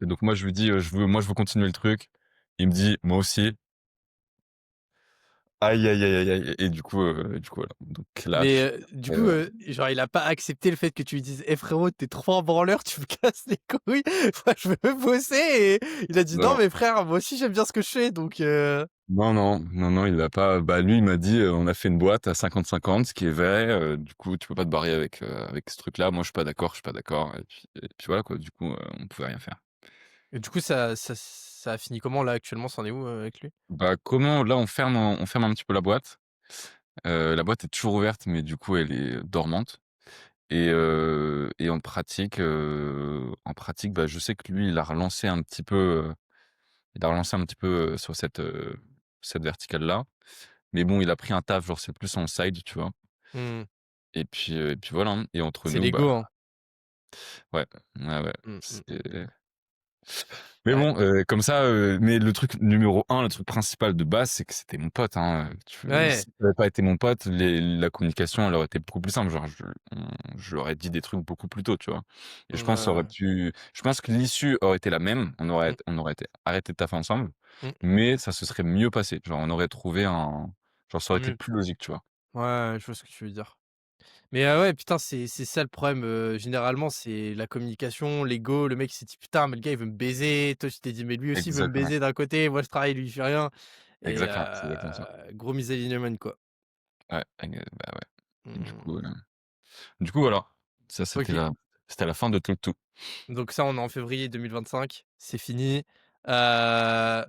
et donc moi je lui dis: je veux continuer le truc». Il me dit: «Moi aussi». Aïe, aïe, aïe, aïe, aïe. Et du coup, voilà. Donc là, Mais, je du et coup, genre il a pas accepté le fait que tu lui dises: «Eh frérot, tu es trop un branleur, tu me casses les couilles, moi je veux bosser» et il a dit: «Non non, mais frère, moi aussi j'aime bien ce que je fais donc» non, non, non, non, il a pas bah, lui, il m'a dit: «On a fait une boîte à 50-50, ce qui est vrai, du coup, tu peux pas te barrer avec ce truc-là. Moi, je suis pas d'accord» et puis voilà, quoi. Du coup, on pouvait rien faire. et du coup ça a fini comment là actuellement? Ça en est où, avec lui? Bah, comment là, on ferme un petit peu la boîte. La boîte est toujours ouverte, mais du coup, elle est dormante et en pratique, bah, je sais que lui, il a relancé un petit peu, sur cette verticale-là. Mais bon, il a pris un taf, genre, c'est plus en side, tu vois? Mmh. Et puis voilà, hein, et entre C'est nous, bah, l'ego, hein. ouais, ouais, ouais, Mmh, mmh, mmh. c'est mais Ouais. bon, comme ça, mais le truc numéro un, le truc principal de base, c'est que c'était mon pote, hein, Ouais. si ça avait pas été mon pote, la communication, elle aurait été beaucoup plus simple. Genre, je lui aurais dit des trucs beaucoup plus tôt, tu vois? Et Ouais. je pense que l'issue aurait été la même. Mmh, On aurait été arrêtés de taffer ensemble, mmh, mais ça se serait mieux passé. Genre, on aurait trouvé genre, ça aurait été mmh. plus logique, tu vois? Ouais, je vois ce que tu veux dire. Mais, ouais, putain, c'est ça le problème, généralement, c'est la communication, l'ego. Le mec, il s'est dit: «Putain, mais le gars, il veut me baiser». Toi, tu t'es dit: «Mais lui aussi, il veut me Exactement, baiser d'un côté, moi je travaille, lui, il fait rien» et exactement, c'est exactement ça. gros misalignement, quoi. Ouais, bah, ouais. Et Mmh. du coup, voilà. Ça, OK. c'était la fin de tout. Donc ça, on est en février 2025, c'est fini. Heu,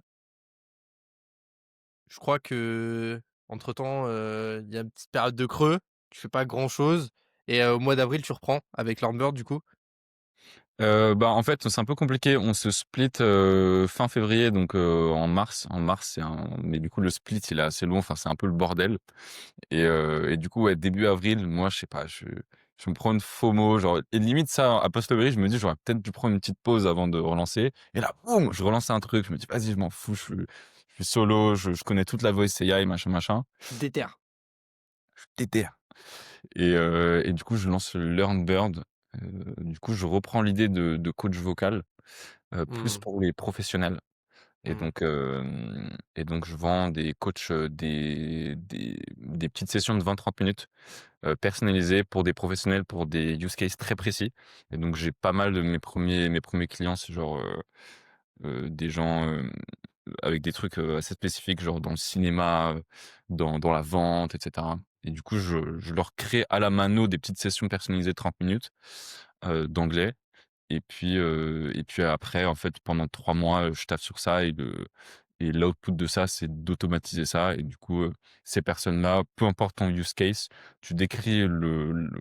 je crois qu'entre-temps, il y a une petite période de creux, tu fais pas grand-chose et au mois d'avril, tu reprends avec Lornbird, du coup? Bah, en fait, c'est un peu compliqué. On se split, fin février, donc en mars. En mars, mais du coup, le split, il est assez long. Enfin, c'est un peu le bordel et du coup, ouais, début avril, moi, je sais pas, je me prends une FOMO, genre et limite ça, a posteriori, je me dis: «J'aurais peut-être dû prendre une petite pause avant de relancer» et là, boum, je relance un truc. Je me dis: «Vas-y, je m'en fous, je suis solo, je connais toute la voice AI, machin, machin». Tu te déterres. Je suis déter. Et du coup, je lance Learn Bird. Du coup, je reprends l'idée de coach vocal, plus Mmh. pour les professionnels et Mmh. donc je vends des coachs, des petites sessions de 20-30 minutes, personnalisées pour des professionnels, pour des use cases très précis et donc j'ai pas mal de mes premiers clients, c'est genre, des gens, avec des trucs, assez spécifiques, genre dans le cinéma, dans la vente et cetera et du coup, je leur crée à la mano des petites sessions personnalisées de 30 minutes, d'anglais et puis après, en fait, pendant 3 mois, je taffe sur ça et l'output de ça, c'est d'automatiser ça et du coup, ces personnes-là, peu importe ton use case, tu décris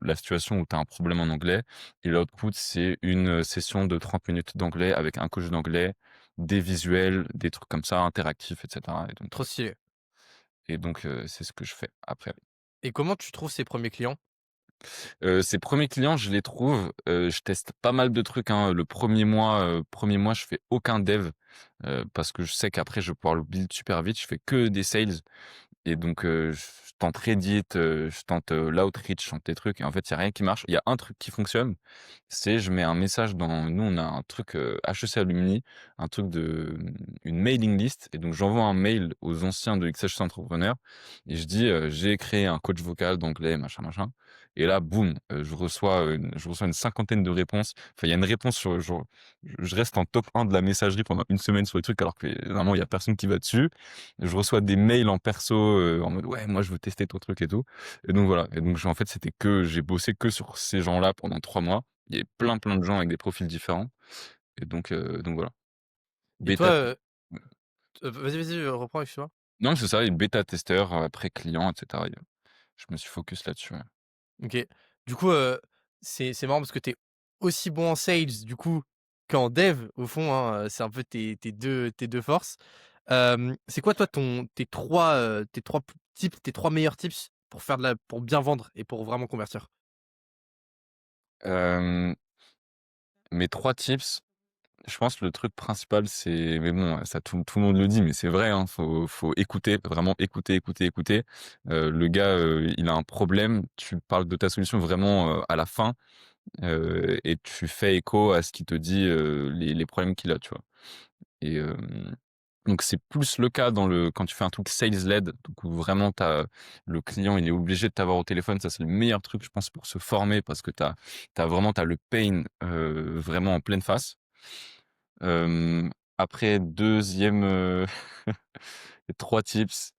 la situation où tu as un problème en anglais et l'output, c'est une, session de 30 minutes d'anglais avec un coach d'anglais, des visuels, des trucs comme ça, interactifs et cetera Trop stylé. c'est ce que je fais après. Et comment tu trouves ces premiers clients? Ces premiers clients, je les trouve, je teste pas mal de trucs, hein. Le premier mois, je fais aucun dev, parce que je sais qu'après je vais pouvoir le build super vite. Je fais que des sales et donc je tente Reddit, je tente, l'outreach, je tente des trucs et en fait, il y a rien qui marche. Il y a un truc qui fonctionne, c'est je mets un message nous, on a un truc, HEC Alumni, un truc une mailing list et donc j'envoie un mail aux anciens de XH Entrepreneur et je dis, «J'ai créé un coach vocal d'anglais, machin, machin» et là, boum, je reçois une cinquantaine de réponses. Enfin, il y a une réponse sur genre je reste en top 1 de la messagerie pendant une semaine sur les trucs alors que normalement, il y a personne qui va dessus. Je reçois des mails en perso, en mode: «Ouais, moi, je veux tester ton truc et tout» et donc voilà et donc en fait, j'ai bossé que sur ces gens-là pendant 3 mois. Il y avait Mmh. plein, plein de gens avec des profils différents et donc voilà. Et toi, Bêta t vas-y, reprends, excuse-moi. non, c'est ça, et bêta testeur, après client et cetera et je me suis focus là-dessus, ouais. OK. Du coup, c'est marrant parce que tu es aussi bon en sales, du coup, qu'en dev, au fond, hein, c'est un peu tes deux forces. C'est quoi, toi, tes trois tips, tes 3 meilleurs tips pour bien vendre et pour vraiment convertir? Hem, Mes 3 tips. Je pense que le truc principal, c'est mais bon, ça tout le monde le dit, mais c'est vrai, hein, faut écouter, vraiment écouter, écouter, écouter. Le gars, il a un problème, tu parles de ta solution vraiment, à la fin, et tu fais écho à ce qu'il te dit, les problèmes qu'il a, tu vois? Et Donc c'est plus le cas quand tu fais un truc sales led, donc où vraiment le client il est obligé de t'avoir au téléphone. Ça c'est le meilleur truc je pense pour se former parce que t'as le pain vraiment en pleine face. Euh, Après deuxième, 3 tips.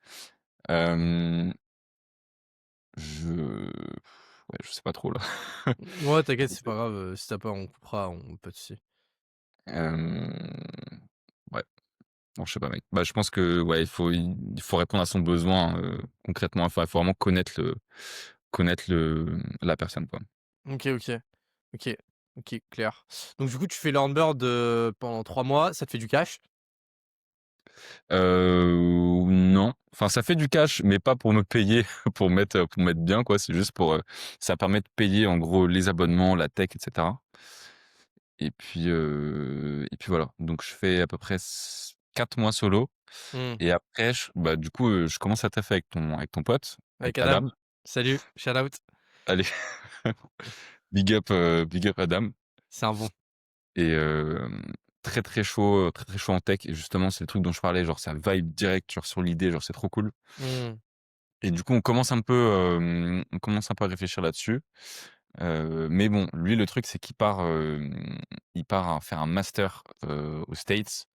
Euh, je sais pas trop là. Ouais, t'inquiète, c'est pas grave, si tu pas, on coupera, pas de souci. Euh, Ouais. Bon, je sais pas, mec. Bah, je pense que ouais, il faut répondre à son besoin concrètement. Enfin, il faut vraiment connaître la personne, quoi. OK, OK. OK. OK, clair. Donc du coup, tu fais le handbird, pendant 3 mois, ça te fait du cash? Non, enfin, ça fait du cash, mais pas pour me payer, pour mettre bien, quoi. C'est juste ça permet de payer en gros les abonnements, la tech, etc. Et puis voilà. Donc je fais à peu près 4 mois solo. Mmh. Et après, bah, du coup, je commence à taffer avec ton pote, Avec avec Adam? Adam. Salut, shout out. Allez, big up Adam. C'est un bon. Et très très chaud en tech. Et justement, c'est le truc dont je parlais, genre ça vibe direct sur l'idée, genre c'est trop cool. Mmh. Et du coup, on commence un peu à réfléchir là-dessus. Mais bon, lui, le truc, c'est qu'il part à faire un master aux States.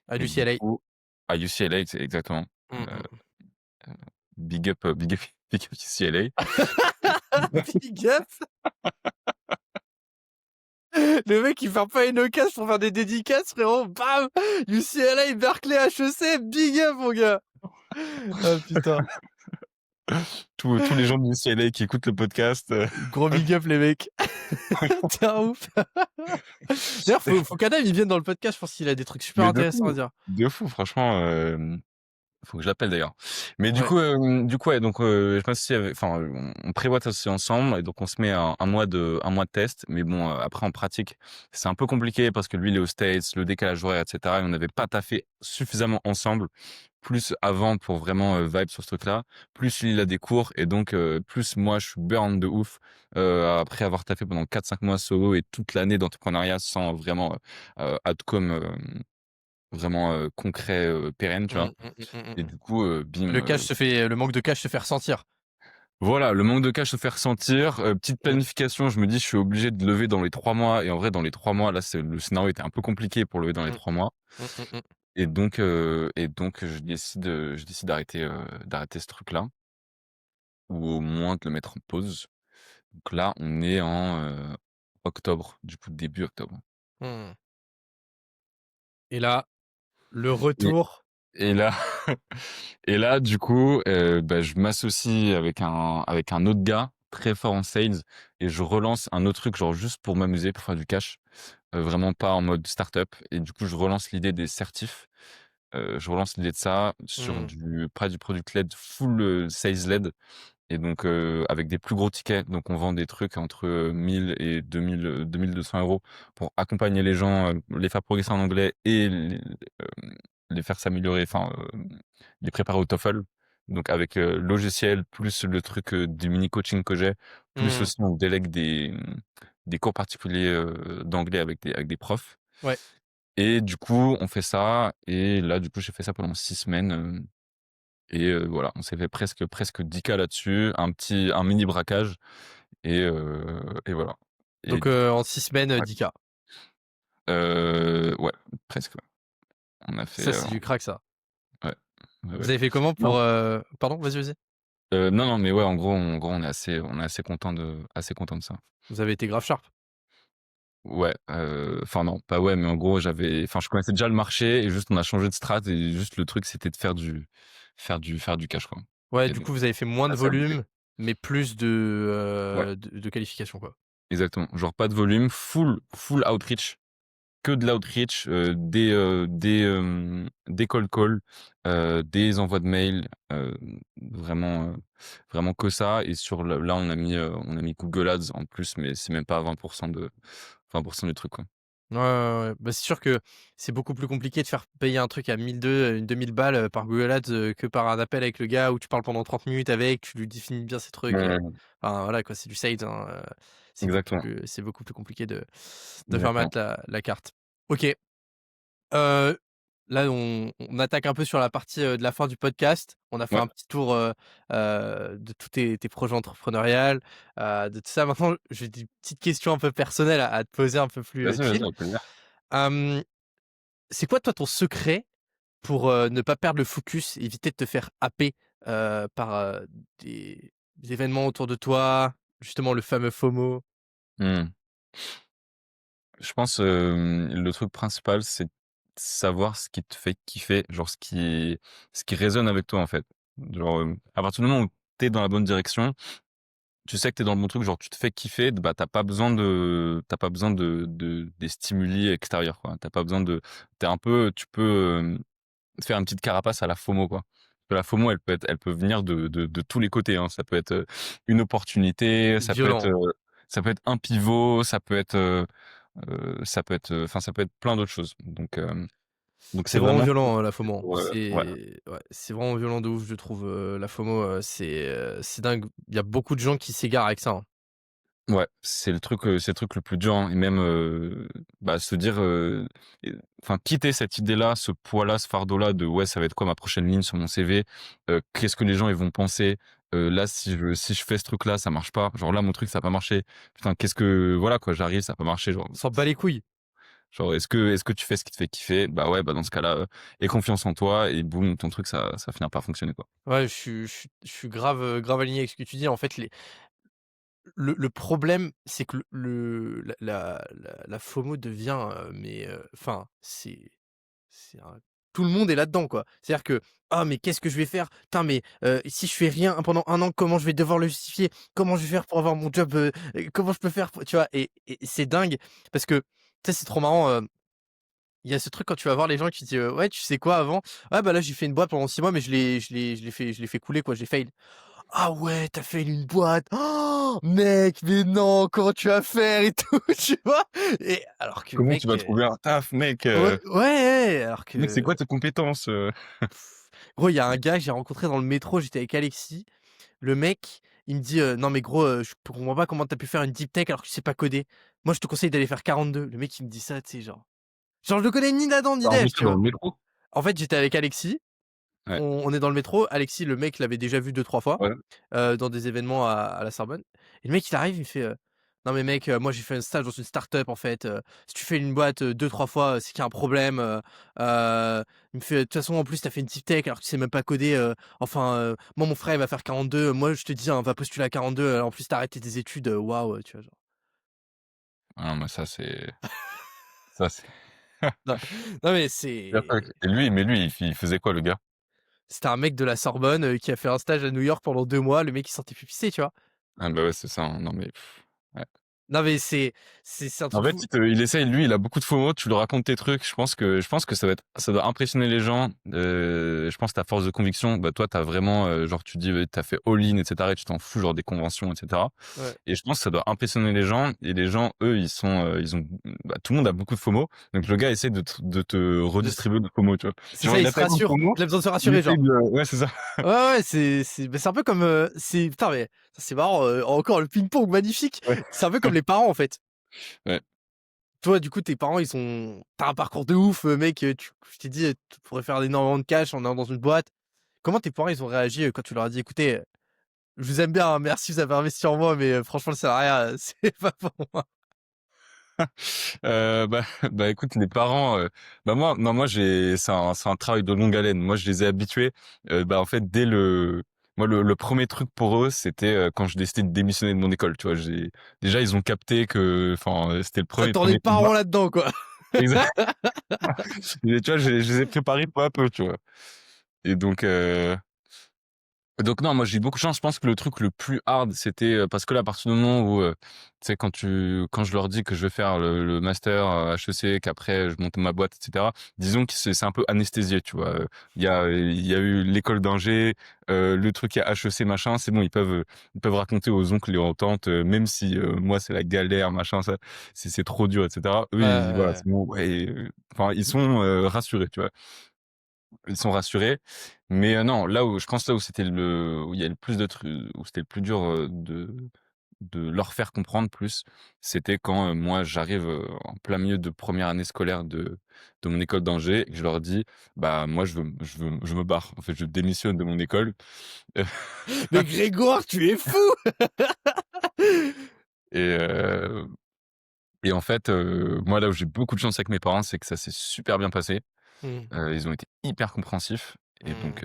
À Et du l'UCLA. coup, à UCLA, c'est exactement. Mmh Euh, mh. euh, big up, big up, big up UCLA. Big up! Le mec, il fait pas une occasion pour faire des dédicaces, frérot. Bam! UCLA, Berkeley, HEC, big up, mon gars! Ah putain. Tous les gens de UCLA qui écoutent le podcast. Gros big up, les mecs. T'es un ouf. D'ailleurs, faut qu'Adam, il vienne dans le podcast. Je pense qu'il a des trucs super Mais intéressants à dire. de fou, franchement. Faut que je l'appelle d'ailleurs. Mais Ouais. du coup, ouais, donc je m'associe enfin, on prévoit de s'associer ensemble et donc on se met un mois de test. Mais bon, après en pratique, c'est un peu compliqué parce que lui il est aux States, le décalage horaire, etc. Et on n'avait pas taffé suffisamment ensemble, plus avant pour vraiment vibe sur ce truc-là. Plus lui il a des cours et donc plus moi je suis burn de ouf après avoir taffé pendant 4-5 mois solo et toute l'année d'entrepreneuriat sans vraiment outcome vraiment concret, pérenne, tu vois. Mmh, mmh, mmh, mmh, Et mmh. du coup, bim, Le manque de cash se fait ressentir. voilà, le manque de cash se fait ressentir. Petite Mmh. planification, je me dis: «Je suis obligé de lever dans les 3 mois» et en vrai, dans les 3 mois, là, le scénario était un peu compliqué pour lever dans les Mmh. 3 mois Mmh, mmh, mmh. et donc je décide d'arrêter ce truc-là ou au moins de le mettre en pause. Donc là, on est en, octobre, du coup, début octobre. Mmh. Et là, le Et retour. et là et là, du coup, bah, je m'associe avec un autre gars très fort en sales et je relance un autre truc, genre juste pour m'amuser, pour faire du cash, vraiment pas en mode startup. Et du coup, je relance l'idée des certifs. Je relance l'idée de ça sur Mmh. pas du product led, full, sales led. Et donc avec des plus gros tickets. Donc on vend des trucs entre 1 000 et 2 200 € pour accompagner les gens, les faire progresser en anglais et les faire s'améliorer, enfin, les préparer au TOEFL. Donc avec logiciel, plus le truc du mini coaching que j'ai, plus Mmh. aussi on délègue des cours particuliers d'anglais avec des profs. Ouais. Et du coup, on fait ça. Et là, du coup, j'ai fait ça pendant 6 semaines. Et voilà, on s'est fait presque 10K là-dessus, un mini braquage et voilà. Et Donc, du coup, en 6 semaines, ouais, 10K. ouais, presque, ouais. On a fait, Ça, c'est du crack, ça. ouais, ouais, Vous ouais. avez fait comment Non, pour, pardon, vas-y, vas-y. non, non, mais ouais, en gros, on est assez content de ça. Vous avez été grave sharp. Ouais, enfin non, pas ouais, mais en gros, je connaissais déjà le marché et juste on a changé de strat et juste le truc, c'était de faire du cash, quoi. Ouais, Et du donc coup, vous avez fait moins de là, ça a bougé. volume, mais plus Ouais, de qualification, quoi. exactement. Genre pas de volume, full outreach. Que de l'outreach, des cold calls, des envois de mails, vraiment que ça. Et là, on a mis Google Ads en plus, mais c'est même pas 20% du truc, quoi. Ouais, ouais, ouais. Bah, c'est sûr que c'est beaucoup plus compliqué de faire payer un truc à 1 200, 2 000 balles, par Google Ads, que par un appel avec le gars où tu parles pendant 30 minutes avec, tu lui définis bien ses trucs, Ouais, enfin voilà quoi, c'est du sales, hein, exactement, c'est beaucoup plus compliqué de faire exactement. mettre la carte. OK, heu là, on attaque un peu sur la partie, de la fin du podcast. On a fait Ouais, un petit tour, de tous tes projets entrepreneuriales, de tout ça. Maintenant, j'ai des petites questions un peu personnelles à te poser un peu plus, vas-y, vas-y, chill. avec plaisir. Hem, c'est quoi toi ton secret pour, ne pas perdre le focus, éviter de te faire happer, par, des événements autour de toi, justement le fameux FOMO? Mmh. Je pense, le truc principal, c'est savoir ce qui te fait kiffer, genre ce qui résonne avec toi, en fait. Genre, à partir du moment où tu es dans la bonne direction, tu sais que tu es dans le bon truc, genre tu te fais kiffer, bah, tu pas besoin de des stimuli extérieurs, quoi. T'as pas besoin de tu peux, faire une petite carapace à la FOMO, quoi. La FOMO, elle peut venir de tous les côtés, hein. Ça peut être, une opportunité, C'est violent. ça peut être un pivot, ça peut être plein d'autres choses. Donc C'est c'est vraiment vraiment violent, la FOMO, hein. ouais, C'est ouais, c'est vraiment violent de ouf, je trouve, la FOMO, c'est dingue. Il y a beaucoup de gens qui s'égarent avec ça, hein. ouais, c'est le truc le plus dur, hein, et même, bah, se dire, et enfin quitter cette idée-là, ce poids-là, ce fardeau-là de: «Ouais, ça va être quoi ma prochaine ligne sur mon CV? Qu'est-ce que les gens ils vont penser? Là, si je fais ce truc-là, ça marche pas. Genre là, mon truc ça a pas marché. Putain, qu'est-ce que voilà quoi, j'arrive, ça a pas marché». Genre On s'en bat les couilles. genre est-ce que tu fais ce qui te fait kiffer? Bah, ouais, bah, dans ce cas-là, aie confiance en toi et boum, ton truc ça finira par fonctionner, quoi. Ouais, je suis grave, grave aligné avec ce que tu dis. En fait, le problème, c'est que la FOMO devient, enfin, c'est un tout le monde est là-dedans, quoi. C'est-à-dire que: «Ah mais qu'est-ce que je vais faire? Putain mais, si je fais rien pendant un an, comment je vais devoir le justifier? Comment je vais faire pour avoir mon job, comment je peux faire pour» tu vois? Et c'est dingue parce que, tu sais, c'est trop marrant, il y a ce truc quand tu vas voir les gens qui disent: «Ouais, tu sais quoi avant? Ah bah là, j'ai fait une boîte pendant 6 mois mais je l'ai fait couler quoi, j'ai fail». «Ah ouais, tu as fail une boîte? Oh, mec, mais non, comment tu vas faire et tout?» tu vois? Et alors que Comment mec, tu vas trouver un taf, mec? ouais, ouais, ouais, alors Mec, c'est quoi que tes compétences? gros, il y a un gars que j'ai rencontré dans le métro, j'étais avec Alexis. Le mec, il me dit: «Non mais gros, je comprends pas comment tu as pu faire une deep tech alors que tu sais pas coder. Moi, je te conseille d'aller faire 42». Le mec, il me dit ça, tu sais, genre je le connais ni d'Adam ni Tu d'Ève, rencontré tu dans vois? le métro? En fait, j'étais avec Alexis, Ouais, on est dans le métro. Alexis, le mec, l'avait déjà vu 2-3 fois, ouais. dans des événements à la Sorbonne. Et le mec, il arrive, il me fait: «Non mais mec, moi j'ai fait un stage dans une start-up en fait, si tu fais une boîte, 2-3 fois, c'est qu'il y a un problème, il me fait: «De toute façon en plus tu as fait une deep tech alors que tu sais même pas coder, enfin, moi mon frère il va faire 42, moi je te dis, hein, va postuler à 42, en plus tu as arrêté tes études, waouh», tu vois? Genre. Ah non, mais ça c'est Non, non mais pire truc. c'est Et lui mais lui, il faisait quoi, le gars? c'était un mec de la Sorbonne, qui a fait un stage à New York pendant 2 mois, le mec il sortait plus pisser, tu vois? Ah bah, ouais, c'est ça, hein. Non mais ouais. Non mais c'est un En truc fait, fou. il essaye, lui, il a beaucoup de FOMO, tu lui racontes tes trucs, je pense que ça doit impressionner les gens. Je pense que ta force de conviction, bah, toi, tu as vraiment, genre, tu dis, tu as fait all-in et cetera et tu t'en fous, genre, des conventions et cetera. Ouais. Et je pense que ça doit impressionner les gens et les gens, eux, ils ont bah, tout le monde a beaucoup de FOMO, donc le gars essaie de te De s redistribuer de FOMO, tu vois? C'est Genre, ça, il il a se tellement de rassure. FOMO, Il a besoin de se il rassurer, essaye genre. de ouais, c'est ça. Ouais, ouais, c'est un peu comme, c'est putain, mais ça, c'est marrant, encore le ping-pong magnifique. Ouais, C'est un peu comme les parents, en fait. ouais. Toi, du coup, tes parents, ils sont tu un parcours de ouf, mec, je t'ai dit, tu pourrais faire énormément de cash en allant dans une boîte. Comment tes parents, ils ont réagi, quand tu leur as dit: «Écoutez, je vous aime bien, hein, merci, vous avez investi en moi, mais franchement, le salariat, c'est pas pour moi». Bah bah, écoute, les parents, bah, moi non, moi j'ai c'est un travail de longue haleine. Moi, je les ai habitués, bah, en fait, dès le 1er truc pour eux, c'était, quand je décidé de démissionner de mon école, tu vois? Déjà, ils ont capté que enfin, c'était le Tu premier attends les premier combat. parents là-dedans, quoi. Exact. Et tu vois, je les ai préparés peu à peu, tu vois? Et donc non, moi j'ai eu beaucoup de chance. Je pense que le truc le plus hard, c'était, parce que là, à partir du moment où, tu sais, quand je leur dis que je vais faire le master, HEC, qu'après je monte ma boîte et cetera, disons que c'est un peu anesthésié, tu vois? Il y a eu l'école d'ingé, le truc à HEC machin, c'est bon, ils peuvent raconter aux oncles et aux tantes, même si, moi c'est la galère machin, ça c'est trop dur et cetera. Eux, voilà, Ouais, c'est bon, ouais, enfin ils sont, rassurés, tu vois? Ils sont rassurés, mais non, là où je pense là où c'était où il y a le plus de trucs où c'était le plus dur, de leur faire comprendre plus, c'était quand, moi j'arrive, en plein milieu de première année scolaire de mon école d'ingé et que je leur dis: «Bah moi je me barre. En fait, je démissionne de mon école». Mais Grégoire, tu es fou! Et et en fait, moi là où j'ai beaucoup de chance avec mes parents, c'est que ça s'est super bien passé. Mmh. Ils ont été hyper compréhensifs Mmh.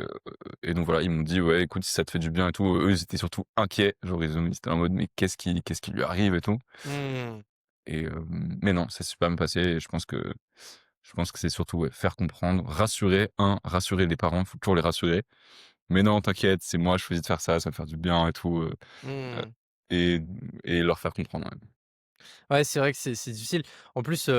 et donc voilà, ils m'ont dit: «Ouais, écoute, si ça te fait du bien et tout». Eux, ils étaient surtout inquiets, genre ils étaient en mode: «Mais qu'est-ce qui lui arrive et tout?» Mmh. et mais non, ça s'est super bien passé et je pense que c'est surtout, ouais, faire comprendre, rassurer les parents, faut toujours les rassurer. «Mais non, t'inquiète, c'est moi, je choisis de faire ça, ça va me faire du bien et tout», heu Mmh. et et leur faire comprendre, ouais. Ouais, c'est vrai que c'est difficile. En plus, tu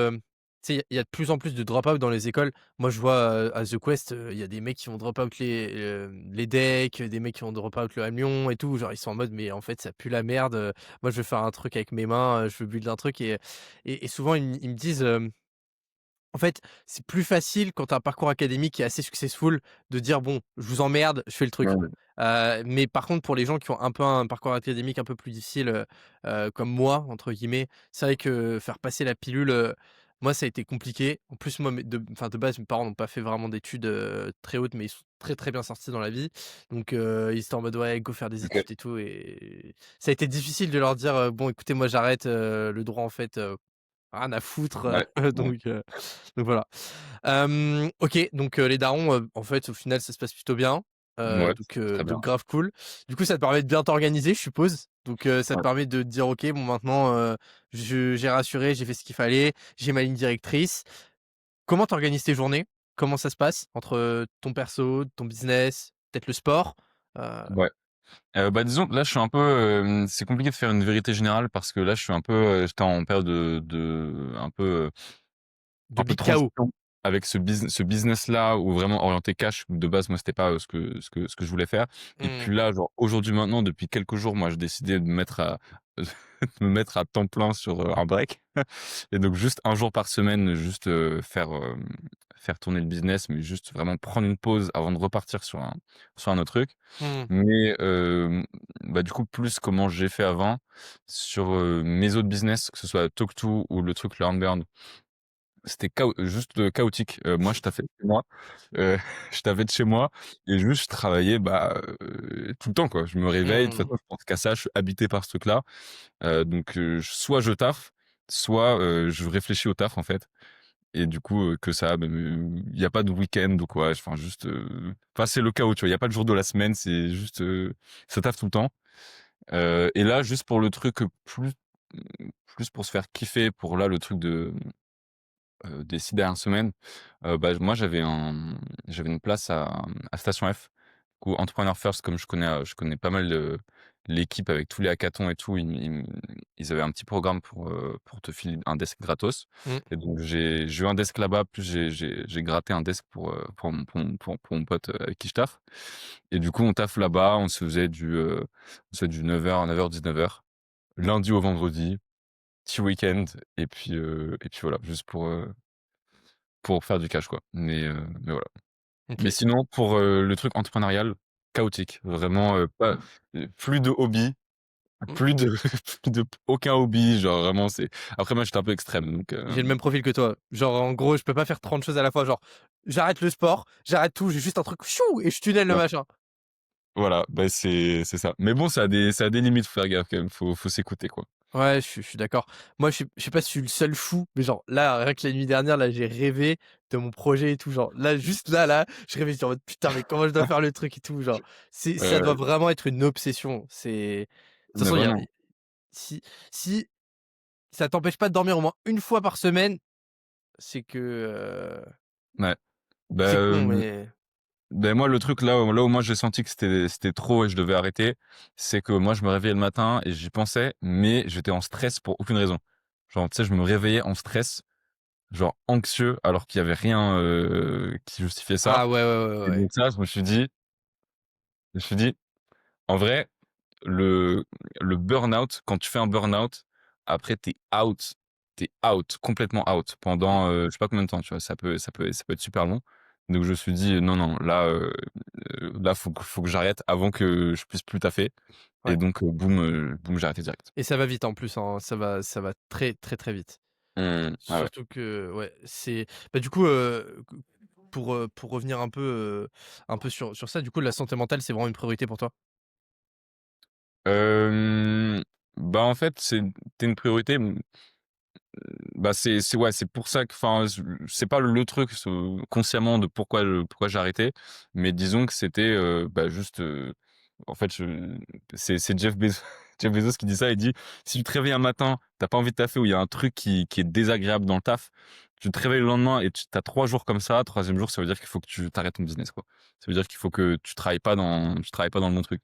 sais, il y a de plus en plus de drop-out dans les écoles. Moi, je vois, à The Quest, il y a des mecs qui vont drop-out les decks, des mecs qui vont drop-out le Hamion et tout. Genre, ils sont en mode: «Mais en fait, ça pue la merde, moi, je veux faire un truc avec mes mains, je veux build un truc» et souvent, ils me disent, en fait, c'est plus facile quand tu as un parcours académique qui est assez successful de dire: «Bon, je vous emmerde, je fais le truc». Ouais, Mais par contre, pour les gens qui ont un peu un parcours académique un peu plus difficile, comme «moi» entre guillemets, c'est vrai que faire passer la pilule, moi ça a été compliqué. En plus, moi, de base, mes parents n'ont pas fait vraiment d'études, très hautes, mais ils sont très, très bien sortis dans la vie. Donc, ils étaient en mode: «Ouais, go faire des OK. études et tout» et ça a été difficile de leur dire, «Bon écoutez, moi j'arrête, le droit en fait, rien à foutre», Ouais, ouais, donc voilà. OK, donc les darons, en fait, au final, ça se passe plutôt bien, ouais, très bien. donc grave cool. Du coup, ça te permet de bien t'organiser, je suppose? Donc ça te Ouais. permet de te dire: «OK, bon maintenant, j'ai rassuré, j'ai fait ce qu'il fallait, j'ai ma ligne directrice». Comment tu organises tes journées? Comment ça se passe entre, ton perso, ton business, peut-être le sport? Heu, Ouais. Bah, disons que là, je suis un peu, c'est compliqué de faire une vérité générale parce que là, je suis un peu, j'étais en période de de un peu big KO? transition avec ce business-là où vraiment orienté cash. De base, moi, c'était pas, ce que je voulais faire et Mmh. puis là, genre aujourd'hui, maintenant, depuis quelques jours, moi, j'ai décidé de me mettre à de me mettre à temps plein sur, un break et donc juste un jour par semaine, juste, faire tourner le business, mais juste vraiment prendre une pause avant de repartir sur un autre truc. Mmh. Mais bah, du coup, plus comment j'ai fait avant sur, mes autres business, que ce soit Tawk2 ou le truc Learnburn, c'était juste, chaotique. Moi, je taffais de chez moi, heu, je taffais de chez moi et juste je travaillais, bah, tout le temps, quoi. Je me réveille, de toute Mmh. façon, je pense qu'à ça, je suis habité par ce truc-là, donc soit je taffe, soit, je réfléchis au taf, en fait et du coup, que ça, il y a pas de week-end ou quoi, enfin juste, enfin, c'est le chaos, tu vois? Il y a pas de jour de la semaine, c'est juste, ça taffe tout le temps, et là, juste pour le truc, plus pour se faire kiffer, pour là, le truc des 6 dernières semaines, bah, moi j'avais une place à Station F. Du coup, Entrepreneur First, comme je connais pas mal, l'équipe avec tous les hackathons et tout, ils avaient un petit programme pour te filer un desk gratos Mmh. et donc j'ai eu un desk là-bas, plus j'ai gratté un desk pour mon pote, avec qui je taffe et du coup, on taffe là-bas, on se fait du 9h-19h, lundi au vendredi, petit week-end et puis voilà, juste pour faire du cash, quoi. Mais voilà. Mais OK. sinon pour, le truc entrepreneurial, chaotique. Vraiment, pas plus de hobby, Mmh. plus de plus de aucun hobby, genre vraiment c'est après moi j'étais un peu extrême donc J'ai le même profil que toi. Genre, en gros, je peux pas faire 30 choses à la fois. Genre, j'arrête le sport, j'arrête tout, j'ai juste un truc chou et je tunnel le ouais, machin. voilà, bah, c'est ça. Mais bon, ça a des limites, faut faire gaffe quand même, faut s'écouter, quoi. Ouais, je suis d'accord. Moi, je sais pas si je suis le seul fou, mais genre là, rien que la nuit dernière, là, j'ai rêvé de mon projet et tout. Genre là, juste là, je rêvais, j'étais en mode: «Putain, mais comment je dois faire le truc et tout?» genre, ça doit Ouais, vraiment être une obsession. De toute mais façon, il y a vraiment. si si ça t'empêche pas de dormir au moins une fois par semaine, c'est que, Ouais. c'est Bah, con, mais moi le truc là où moi j'ai senti que c'était trop et je devais arrêter, c'est que moi je me réveillais le matin et j'y pensais, mais j'étais en stress pour aucune raison. Genre, tu sais, je me réveillais en stress, genre anxieux, alors qu'il y avait rien, qui justifiait ça ah ouais, ouais, ouais, ouais, et ouais. donc ça, je me suis dit: «En vrai, le le burn-out, quand tu fais un burn-out, après tu es out, complètement out pendant, je sais pas combien de temps, tu vois? Ça peut être super long, Donc je me suis dit: «Non, non, là, faut que j'arrête avant que je puisse plus taffer» et Ouais donc boum, boum, j'ai arrêté direct. et ça va vite en plus, hein, ça va très, très, très vite. Mmh. Ah ouais. Surtout que ouais, c'est bah, du coup, pour revenir un peu sur ça, du coup, la santé mentale, c'est vraiment une priorité pour toi? Hem, Bah, en fait, c'était une priorité, bah, c'est ouais, c'est pour ça que enfin, c'est pas le truc consciemment de pourquoi j'ai arrêté, mais disons que c'était, bah, juste, en fait, c'est Jeff Bezos Jeff Bezos qui dit ça, il dit: «Si tu te réveilles un matin, tu as pas envie de taffer ou il y a un truc qui est désagréable dans le taf, tu te réveilles le lendemain et tu as 3 jours comme ça, 3e jour, ça veut dire qu'il faut que tu arrêtes ton business, quoi. Ça veut dire qu'il faut que tu travailles pas dans le bon truc».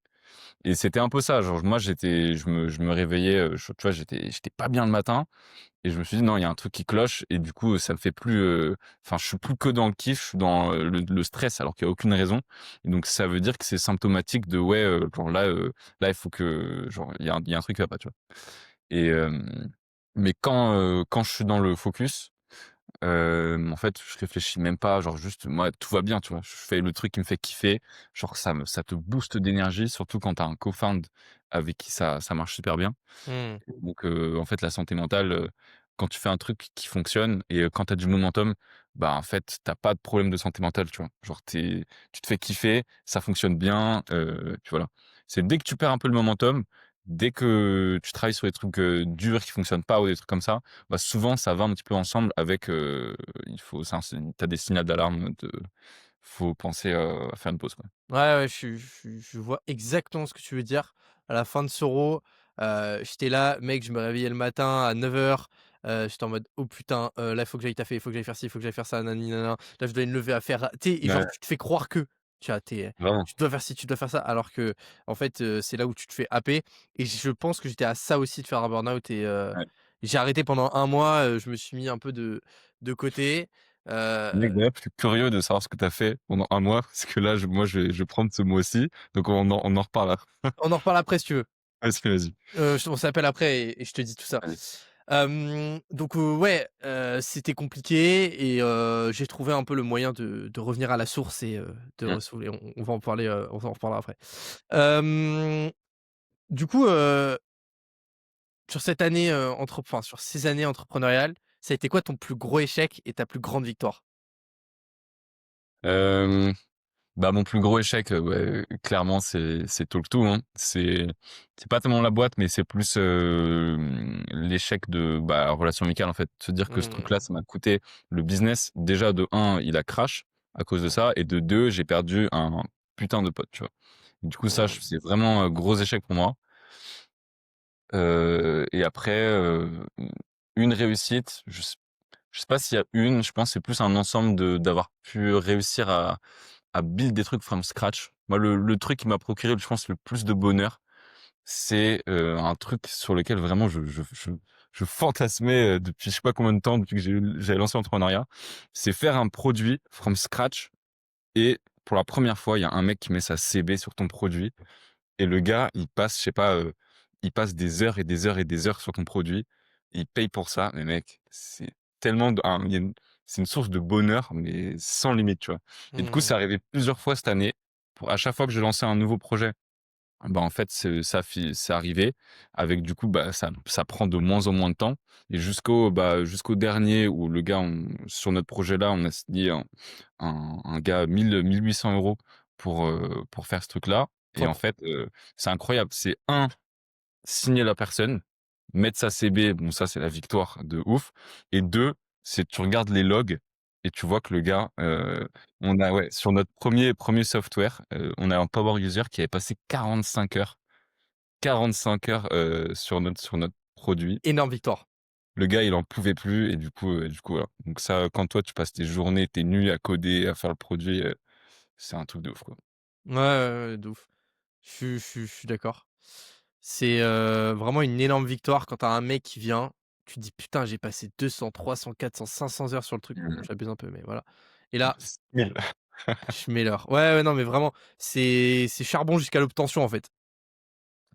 Et c'était un peu ça, genre moi je me réveillais, tu vois, j'étais pas bien le matin et je me suis dit: «Non, il y a un truc qui cloche» et du coup, ça me fait plus, enfin, je suis plus que dans le kiff, je suis dans, le stress alors qu'il y a aucune raison et donc ça veut dire que c'est symptomatique de ouais, genre là, il faut que genre il y a un truc qui va pas, tu vois? Et mais quand je suis dans le focus, en fait, je réfléchis même pas, genre juste moi tout va bien, tu vois? Je fais le truc qui me fait kiffer, genre ça te booste d'énergie, surtout quand tu as un co-found avec qui ça marche super bien. Mmh. Donc en fait, la santé mentale, quand tu fais un truc qui fonctionne et quand tu as du momentum, bah, en fait, tu pas de problème de santé mentale, tu vois? Genre tu te fais kiffer, ça fonctionne bien, puis voilà. C'est dès que tu perds un peu le momentum, dès que tu travailles sur des trucs, durs qui fonctionnent pas ou des trucs comme ça, bah, souvent ça va un petit peu ensemble avec, il faut c'est tu des signaux d'alarme de faut penser, à faire une pause, quoi. Ouais, ouais, je vois exactement ce que tu veux dire. À la fin de Soro, j'étais là, mec, je me réveillais le matin à 9:00, j'étais en mode: «Oh putain, là, il faut que j'aille taffer, il faut que j'aille faire ci, il faut que j'aille faire ça, nani na Là, je dois me lever à faire» tu sais? Et genre, Ouais, tu te fais croire que, tu vois? vraiment. Tu dois faire ci, tu dois faire ça, alors que en fait, c'est là où tu te fais happer et je pense que j'étais à ça aussi de faire un burn-out et Ouais. j'ai arrêté pendant un mois, je me suis mis un peu de côté, Mec, heu d'ailleurs, je suis curieux de savoir ce que tu as fait pendant un mois, parce que là, je vais prendre ce mois-ci, donc on en reparle après. on en reparle après si tu veux. Vas-y, vas-y. On s'appelle après et je te dis tout ça. Allez. Donc ouais, c'était compliqué et j'ai trouvé un peu le moyen de revenir à la source et de Mmh. ressouler. On va en parler, on en reparlera après. Hem, du coup, sur cette année, enfin sur ces années entrepreneuriales, ça a été quoi ton plus gros échec et ta plus grande victoire? Hem, Bah, mon plus gros échec, ouais, clairement, c'est Talk2, hein. C'est pas tellement la boîte, mais c'est plus, l'échec de, bah, relation amicale, en fait. Se dire que ce Mmh. truc-là, ça m'a coûté le business. Déjà, de un, il a crash à cause de ça et de 2, j'ai perdu un putain de pote, tu vois? Du coup, ça, Mmh. c'est vraiment un gros échec pour moi. Et après, une réussite, je sais pas s'il y a une, je pense que c'est plus un ensemble d'avoir pu réussir à build des trucs from scratch. Moi, le truc qui m'a procuré, je pense, le plus de bonheur, c'est, un truc sur lequel vraiment je fantasmais, depuis je sais pas combien de temps, depuis que j'avais lancé l'entrepreneuriat. C'est faire un produit from scratch et pour la première fois, il y a un mec qui met sa CB sur ton produit et le gars, il passe, je sais pas, il passe des heures et des heures et des heures sur ton produit. Il paye pour ça, mais mec, c'est tellement il y a c'est une source de bonheur, mais sans limite, tu vois? Et du coup, c'est Mmh. arrivé plusieurs fois cette année. Pour à chaque fois que je lançais un nouveau projet, bah, en fait, c'est arrivé avec du coup, bah, ça prend de moins en moins de temps et jusqu'au dernier où le gars, sur notre projet-là, on a signé un gars 1 800 € pour faire ce truc-là et Trop, en trop. fait, c'est incroyable. C'est un signer la personne, mettre sa CB, bon ça c'est la victoire de ouf et 2 c'est tu regardes les logs et tu vois que le gars, on a ouais, sur notre premier software, on a un power user qui avait passé 45 heures, sur notre produit. Énorme victoire. Le gars, il en pouvait plus et du coup, voilà. Donc ça, quand toi, tu passes tes journées, tes nuits à coder, à faire le produit, c'est un truc de ouf, quoi. Ouais, ouais, ouais, de ouf. Je suis d'accord. C'est, vraiment une énorme victoire quand tu as un mec qui vient, tu te dis: «Putain, j'ai passé 200, 300, 400, 500 heures sur le truc». Bon, Mmh. j'abuse un peu, mais voilà et là, 1000. je mets l'heure. Ouais, ouais, non, mais vraiment, c'est charbon jusqu'à l'obtention, en fait.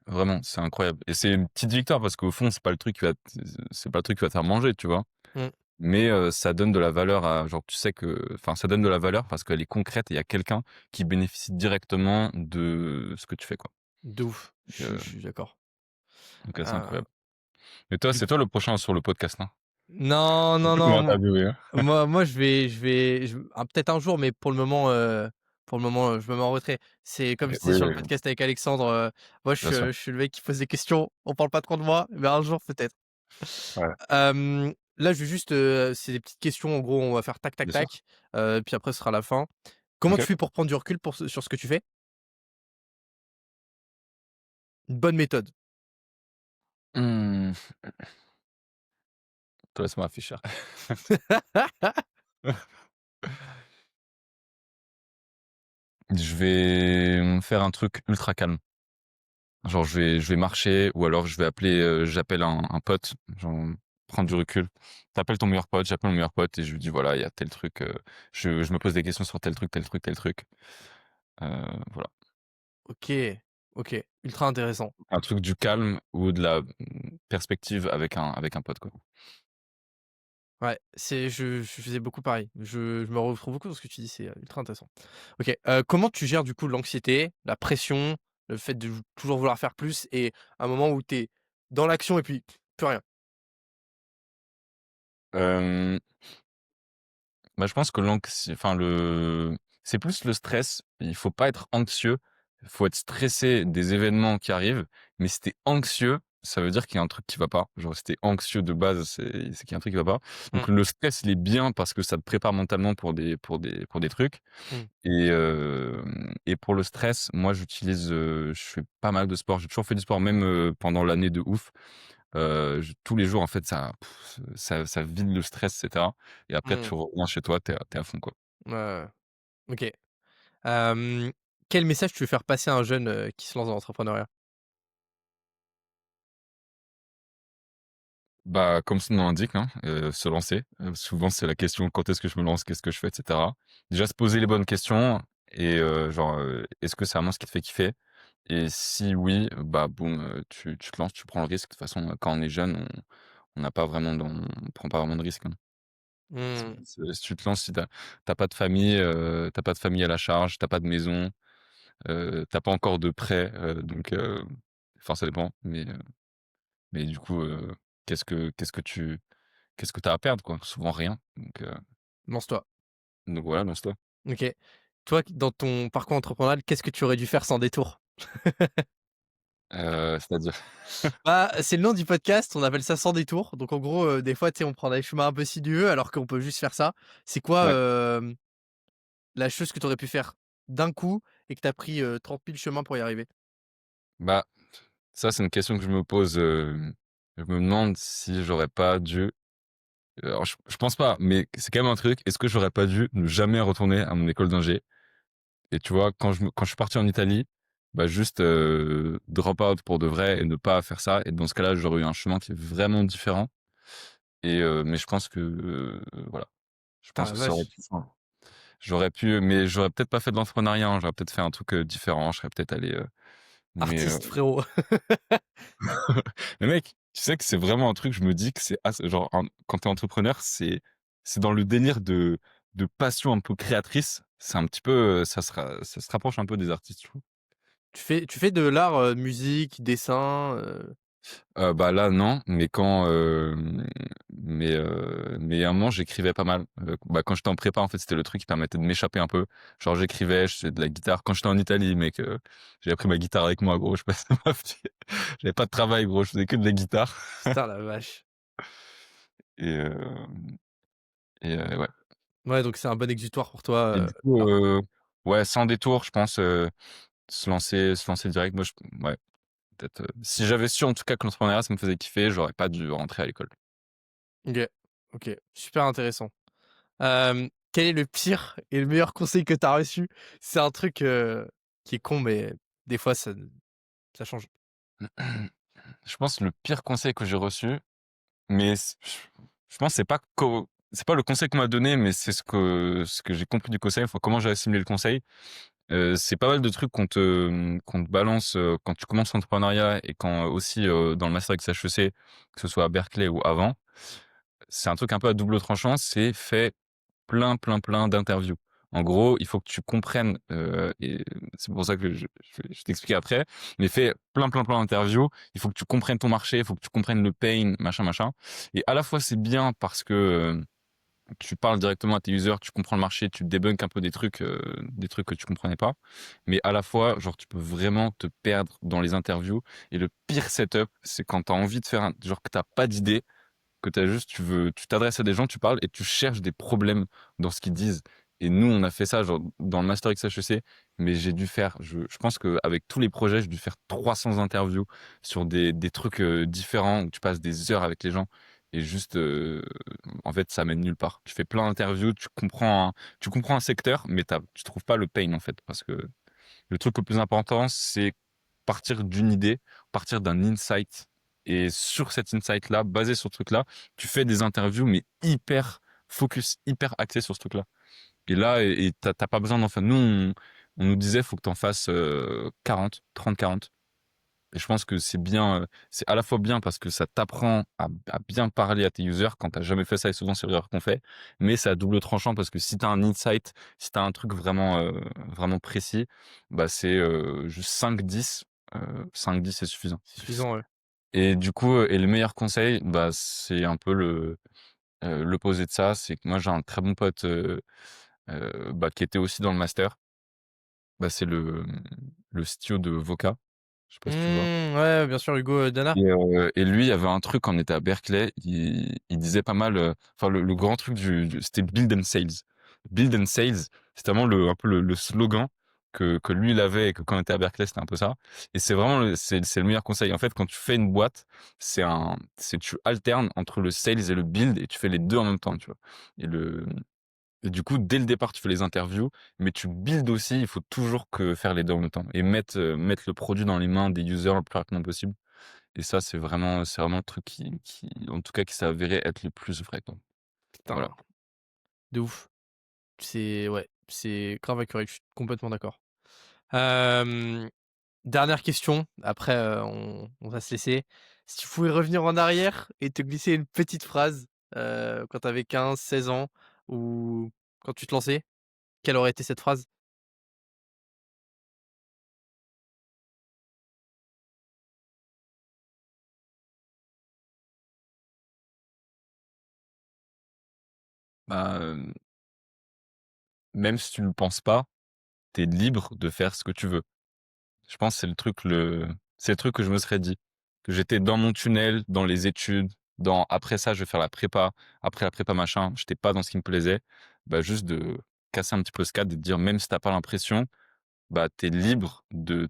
Vraiment, c'est incroyable et c'est une petite victoire parce qu'au fond, c'est pas le truc qui va te faire manger, tu vois? Mmh. mais ça donne de la valeur à genre tu sais que enfin ça donne de la valeur parce qu'elle est concrète et il y a quelqu'un qui bénéficie directement de ce que tu fais, quoi. De ouf, Donc heu, je suis d'accord. c'est Heu, incroyable. Et toi, du c'est toi le prochain sur le podcast, non? non, C'est non, toi qu'on va non, interviewer, hein? moi peut-être un jour, mais pour le moment, je me mets en retrait. C'est comme OK. je disais Oui, sur le oui, oui, podcast avec Alexandre, moi bien sûr. je suis le mec qui pose des questions, on parle pas trop de moi, mais un jour peut-être. Ouais, Là, je vais juste, c'est des petites questions, en gros, on va faire tac, tac, bien sûr. tac, puis après ce sera la fin. Comment tu OK. fais pour prendre du recul sur ce que tu fais? Une bonne méthode. Mmh, te laisse-moi réfléchir. Je vais, faire un truc ultra calme. Genre je vais marcher ou alors je vais appeler, j'appelle un pote, genre prendre du recul. Tu ton meilleur pote, j'appelle mon meilleur pote et je lui dis: «Voilà, il y a tel truc, je me pose des questions sur tel truc, tel truc, tel truc». Voilà. OK, OK, ultra intéressant. Un truc du calme ou de la, perspective avec un pote, quoi. Ouais, je faisais beaucoup pareil. Je me retrouve beaucoup dans ce que tu dis, c'est, ultra intéressant. OK, comment tu gères du coup l'anxiété, la pression, le fait de toujours vouloir faire plus et un moment où tu es dans l'action et puis plus rien? Hem Bah, je pense que c'est plus le stress. Il faut pas être anxieux. Il faut être stressé des événements qui arrivent. Mais si tu anxieux, ça veut dire qu'il y a un truc qui va pas. Genre, si tu anxieux de base, c'est qu'il y a un truc qui va pas. Donc Mmh, le stress, il est bien parce que ça te prépare mentalement pour des trucs mmh, et pour le stress, moi, je fais pas mal de sport. J'ai toujours fait du sport, même, pendant l'année de ouf. Je tous les jours, en fait, ça vide le stress et cetera et après mmh, tu reviens chez toi, tu à fond, quoi. ouais, ouais, OK. Hem, Quel message tu veux faire passer à un jeune, qui se lance dans l'entrepreneuriat? Bah, comme son nom l'indique, hein, se lancer. Souvent, c'est la question: «Quand est-ce que je me lance? Qu'est-ce que je fais?» et cetera. Déjà se poser les bonnes questions et genre, est-ce que c'est vraiment ce qui te fait kiffer? Et si oui, bah, boum, tu te lances, tu prends le risque. De toute façon, quand on est jeune, on n'a pas vraiment on prend pas vraiment de risques, hein. Mmh, Si tu te lances, si tu pas de famille, tu pas de famille à la charge, t'as pas de maison, tu pas encore de prêt, donc enfin ça dépend, mais du coup, qu'est-ce que tu as à perdre, quoi? Souvent rien, lance-toi. donc voilà, lance-toi. OK. Toi, dans ton parcours entrepreneurial, qu'est-ce que tu aurais dû faire sans détour? C'est-à-dire? Bah, c'est le nom du podcast, on appelle ça «Sans détour». Donc en gros, des fois, tu sais, on prend des chemins un peu sinueux alors qu'on peut juste faire ça. C'est quoi, Ouais, la chose que tu aurais pu faire d'un coup et que tu as pris, 30 000 chemins pour y arriver? bah, ça, c'est une question que je me pose, je me demande si j'aurais pas dû alors je pense pas, mais c'est quand même un truc, est-ce que j'aurais pas dû ne jamais retourner à mon école d'ingé? Et tu vois, quand je suis parti en Italie, bah, juste, drop out pour de vrai et ne pas faire ça et dans ce cas-là, j'aurais eu un chemin qui est vraiment différent mais je pense que, voilà, je Putain pense la que ça aurait vache, pu enfin, j'aurais pu mais j'aurais peut-être pas fait de l'entrepreneuriat, hein, j'aurais peut-être fait un truc, différent, je serais peut-être allé, mais artiste frérot. mais mec, tu sais que c'est vraiment un truc, je me dis que c'est genre quand tu es entrepreneur, c'est dans le délire de passion un peu créatrice, c'est un petit peu, ça se rapproche un peu des artistes, je trouve. Tu fais de l'art, musique, dessin, Bah, là, non, mais mais à un moment, j'écrivais pas mal. Bah, quand j'étais en prépa, en fait, c'était le truc qui permettait de m'échapper un peu. Genre, j'écrivais, je faisais de la guitare. Quand j'étais en Italie, mec, j'avais pris ma guitare avec moi, gros, je passais ma vie j'avais pas de travail, gros, je faisais que de la guitare putain la vache. et hem ouais Ouais, donc c'est un bon exutoire pour toi, et du coup, l'art. ouais, sans détour, je pense, se lancer direct. Moi, ouais, peut-être, si j'avais su, en tout cas, que l'entrepreneuriat, ça me faisait kiffer, j'aurais pas dû rentrer à l'école. OK, OK, super intéressant. Quel est le pire et le meilleur conseil que tu as reçu? C'est un truc, qui est con, mais des fois ça change. Je pense le pire conseil que j'ai reçu, mais je pense que c'est pas le conseil qu'on m'a donné, mais c'est ce que j'ai compris du conseil, enfin comment j'ai assimilé le conseil. C'est pas mal de trucs qu'on te balance, quand tu commences l'entrepreneuriat et quand aussi, dans le master avec HEC, que ce soit à Berkeley ou avant. c'est un truc un peu à double tranchant, c'est fais plein, plein, plein d'interviews. En gros, il faut que tu comprennes, et c'est pour ça que je t'explique après, mais fais plein, plein, plein d'interviews. Il faut que tu comprennes ton marché, il faut que tu comprennes le pain, machin, machin. Et à la fois, c'est bien parce que tu parles directement à tes users, tu comprends le marché, tu débunks un peu des trucs que tu comprenais pas. Mais à la fois, genre, tu peux vraiment te perdre dans les interviews. Et le pire setup, c'est quand tu as envie de faire genre que t'as pas d'idée, que t'as juste, tu t'adresses à des gens, tu parles et tu cherches des problèmes dans ce qu'ils disent. Et nous, on a fait ça, genre, dans le Master XHEC, mais j'ai dû faire, je pense qu'avec tous les projets, j'ai dû faire 300 interviews sur des trucs différents où tu passes des heures avec les gens et juste, en fait, ça mène nulle part. Tu fais plein d'interviews, tu comprends un secteur, mais tu trouves pas le pain, en fait, parce que le truc le plus important, c'est partir d'une idée, partir d'un insight. Et sur cet insight-là, basé sur ce truc-là, tu fais des interviews, mais hyper focus, hyper axé sur ce truc-là. Et là, et t'as pas besoin d'en faire. Nous, on nous disait, faut que t'en fasses 40, 30, 40. Et je pense que c'est bien, c'est à la fois bien parce que ça t'apprend à bien parler à tes users quand t'as jamais fait ça, et souvent c'est l'erreur qu'on fait, mais c'est à double tranchant parce que si t'as un insight, si t'as un truc vraiment, vraiment précis, bah c'est juste 5-10, 5-10 c'est suffisant. C'est suffisant, ouais. Et du coup, et le meilleur conseil, bah c'est un peu l'opposé de ça, c'est que moi j'ai un très bon pote bah, qui était aussi dans le master, bah c'est le CTO de Voca, je sais pas si tu vois. Ouais, bien sûr, Hugo, Dana. Et lui, il y avait un truc quand on était à Berkeley, il disait pas mal, enfin le grand truc c'était Build and Sales. Build and Sales, c'était vraiment un peu le slogan que lui il avait et que quand on était à Berkeley, c'était un peu ça. Et c'est vraiment c'est le meilleur conseil. En fait, quand tu fais une boîte, tu alternes entre le sales et le build et tu fais les deux en même temps, tu vois. Et et du coup, dès le départ, tu fais les interviews, mais tu builds aussi, il faut toujours que faire les deux en même temps et mettre le produit dans les mains des users le plus rapidement possible. Et ça, c'est vraiment le truc en tout cas, qui s'est avéré être le plus vrai, quoi. Voilà. Putain, de ouf. Ouais, c'est grave accurate, je suis complètement d'accord. Hem, Dernière question, après, on va se laisser. Si tu pouvais revenir en arrière et te glisser une petite phrase, quand tu avais 15-16 ans ou quand tu te lançais, quelle aurait été cette phrase? Bah, même si tu le penses pas, tu es libre de faire ce que tu veux. Je pense que c'est le truc que je me serais dit. Que j'étais dans mon tunnel, dans les études, après ça, je vais faire la prépa, après la prépa machin, j'étais pas dans ce qui me plaisait. Bah, juste de casser un petit peu ce cadre et de dire, même si t'as pas l'impression, bah, t'es libre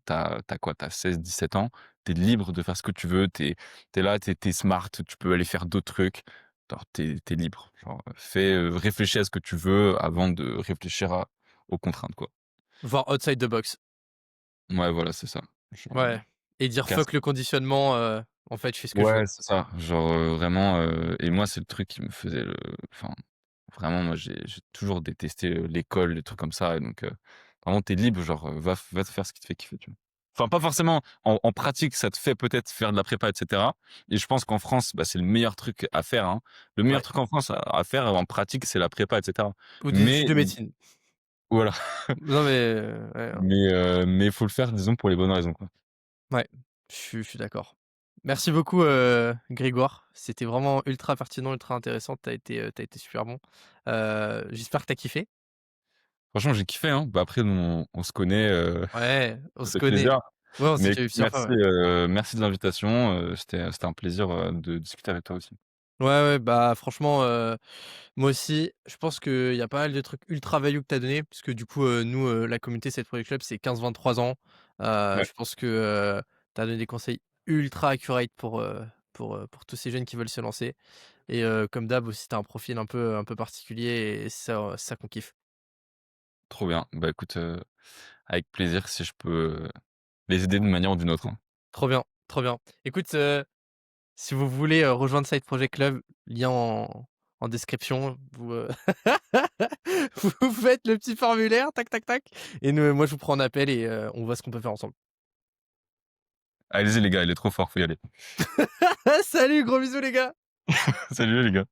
t'as quoi, t'as 16-17 ans, t'es libre de faire ce que tu veux, t'es là, t'es smart, tu peux aller faire d'autres trucs. Genre, t'es libre. Genre, réfléchis à ce que tu veux avant de réfléchir aux contraintes, quoi. Voir outside the box. Ouais, voilà, c'est ça. Genre, Ouais, et dire: casse «Fuck le conditionnement, en fait, je fais ce que je veux». Ouais, c'est ça. Genre, vraiment, et moi, c'est le truc qui me faisait enfin, vraiment, moi, j'ai toujours détesté, l'école, les trucs comme ça, et donc vraiment, tu libre, genre, va te faire ce qui te fait kiffer, tu vois? Enfin, pas forcément en pratique, ça te fait peut-être faire de la prépa et cetera, et je pense qu'en France, bah, c'est le meilleur truc à faire, hein. Le meilleur Ouais, truc en France à faire en pratique, c'est la prépa et cetera. ou des études Mais de médecine. voilà, Non mais ouais, hein. mais il faut le faire, disons, pour les bonnes raisons, quoi. Ouais, je suis d'accord. Merci beaucoup, Grégoire. C'était vraiment ultra pertinent, ultra intéressant. Tu été super bon. J'espère que t'as kiffé. Franchement, j'ai kiffé, hein. Bah, après, nous, on se connaît, Ouais, on ça se fait connaît. plaisir. Ouais, on s'est Mais déjà vu écoute, plusieurs fois, merci, ouais. merci de l'invitation. C'était un plaisir de discuter avec toi aussi. Ouais, ouais, bah, franchement, moi aussi, je pense qu'il y a pas mal de trucs ultra value que tu as donné, puisque du coup, nous, la communauté Side Project Club, c'est 15-23 ans. Ouais, Je pense que, tu as donné des conseils ultra accurate pour tous ces jeunes qui veulent se lancer et comme d'hab aussi, tu as un profil un peu particulier et ça qu'on kiffe. trop bien. Bah, écoute, avec plaisir si je peux, les aider d'une manière ou d'une autre, hein. Trop bien, trop bien. Écoute, si vous voulez, rejoindre Side Project Club, lien en description, vous faites le petit formulaire, tac, tac, tac et moi je vous prends en appel et on voit ce qu'on peut faire ensemble. Allez-y les gars, il est trop fort, faut y aller. Salut, gros bisous les gars. Salut les gars.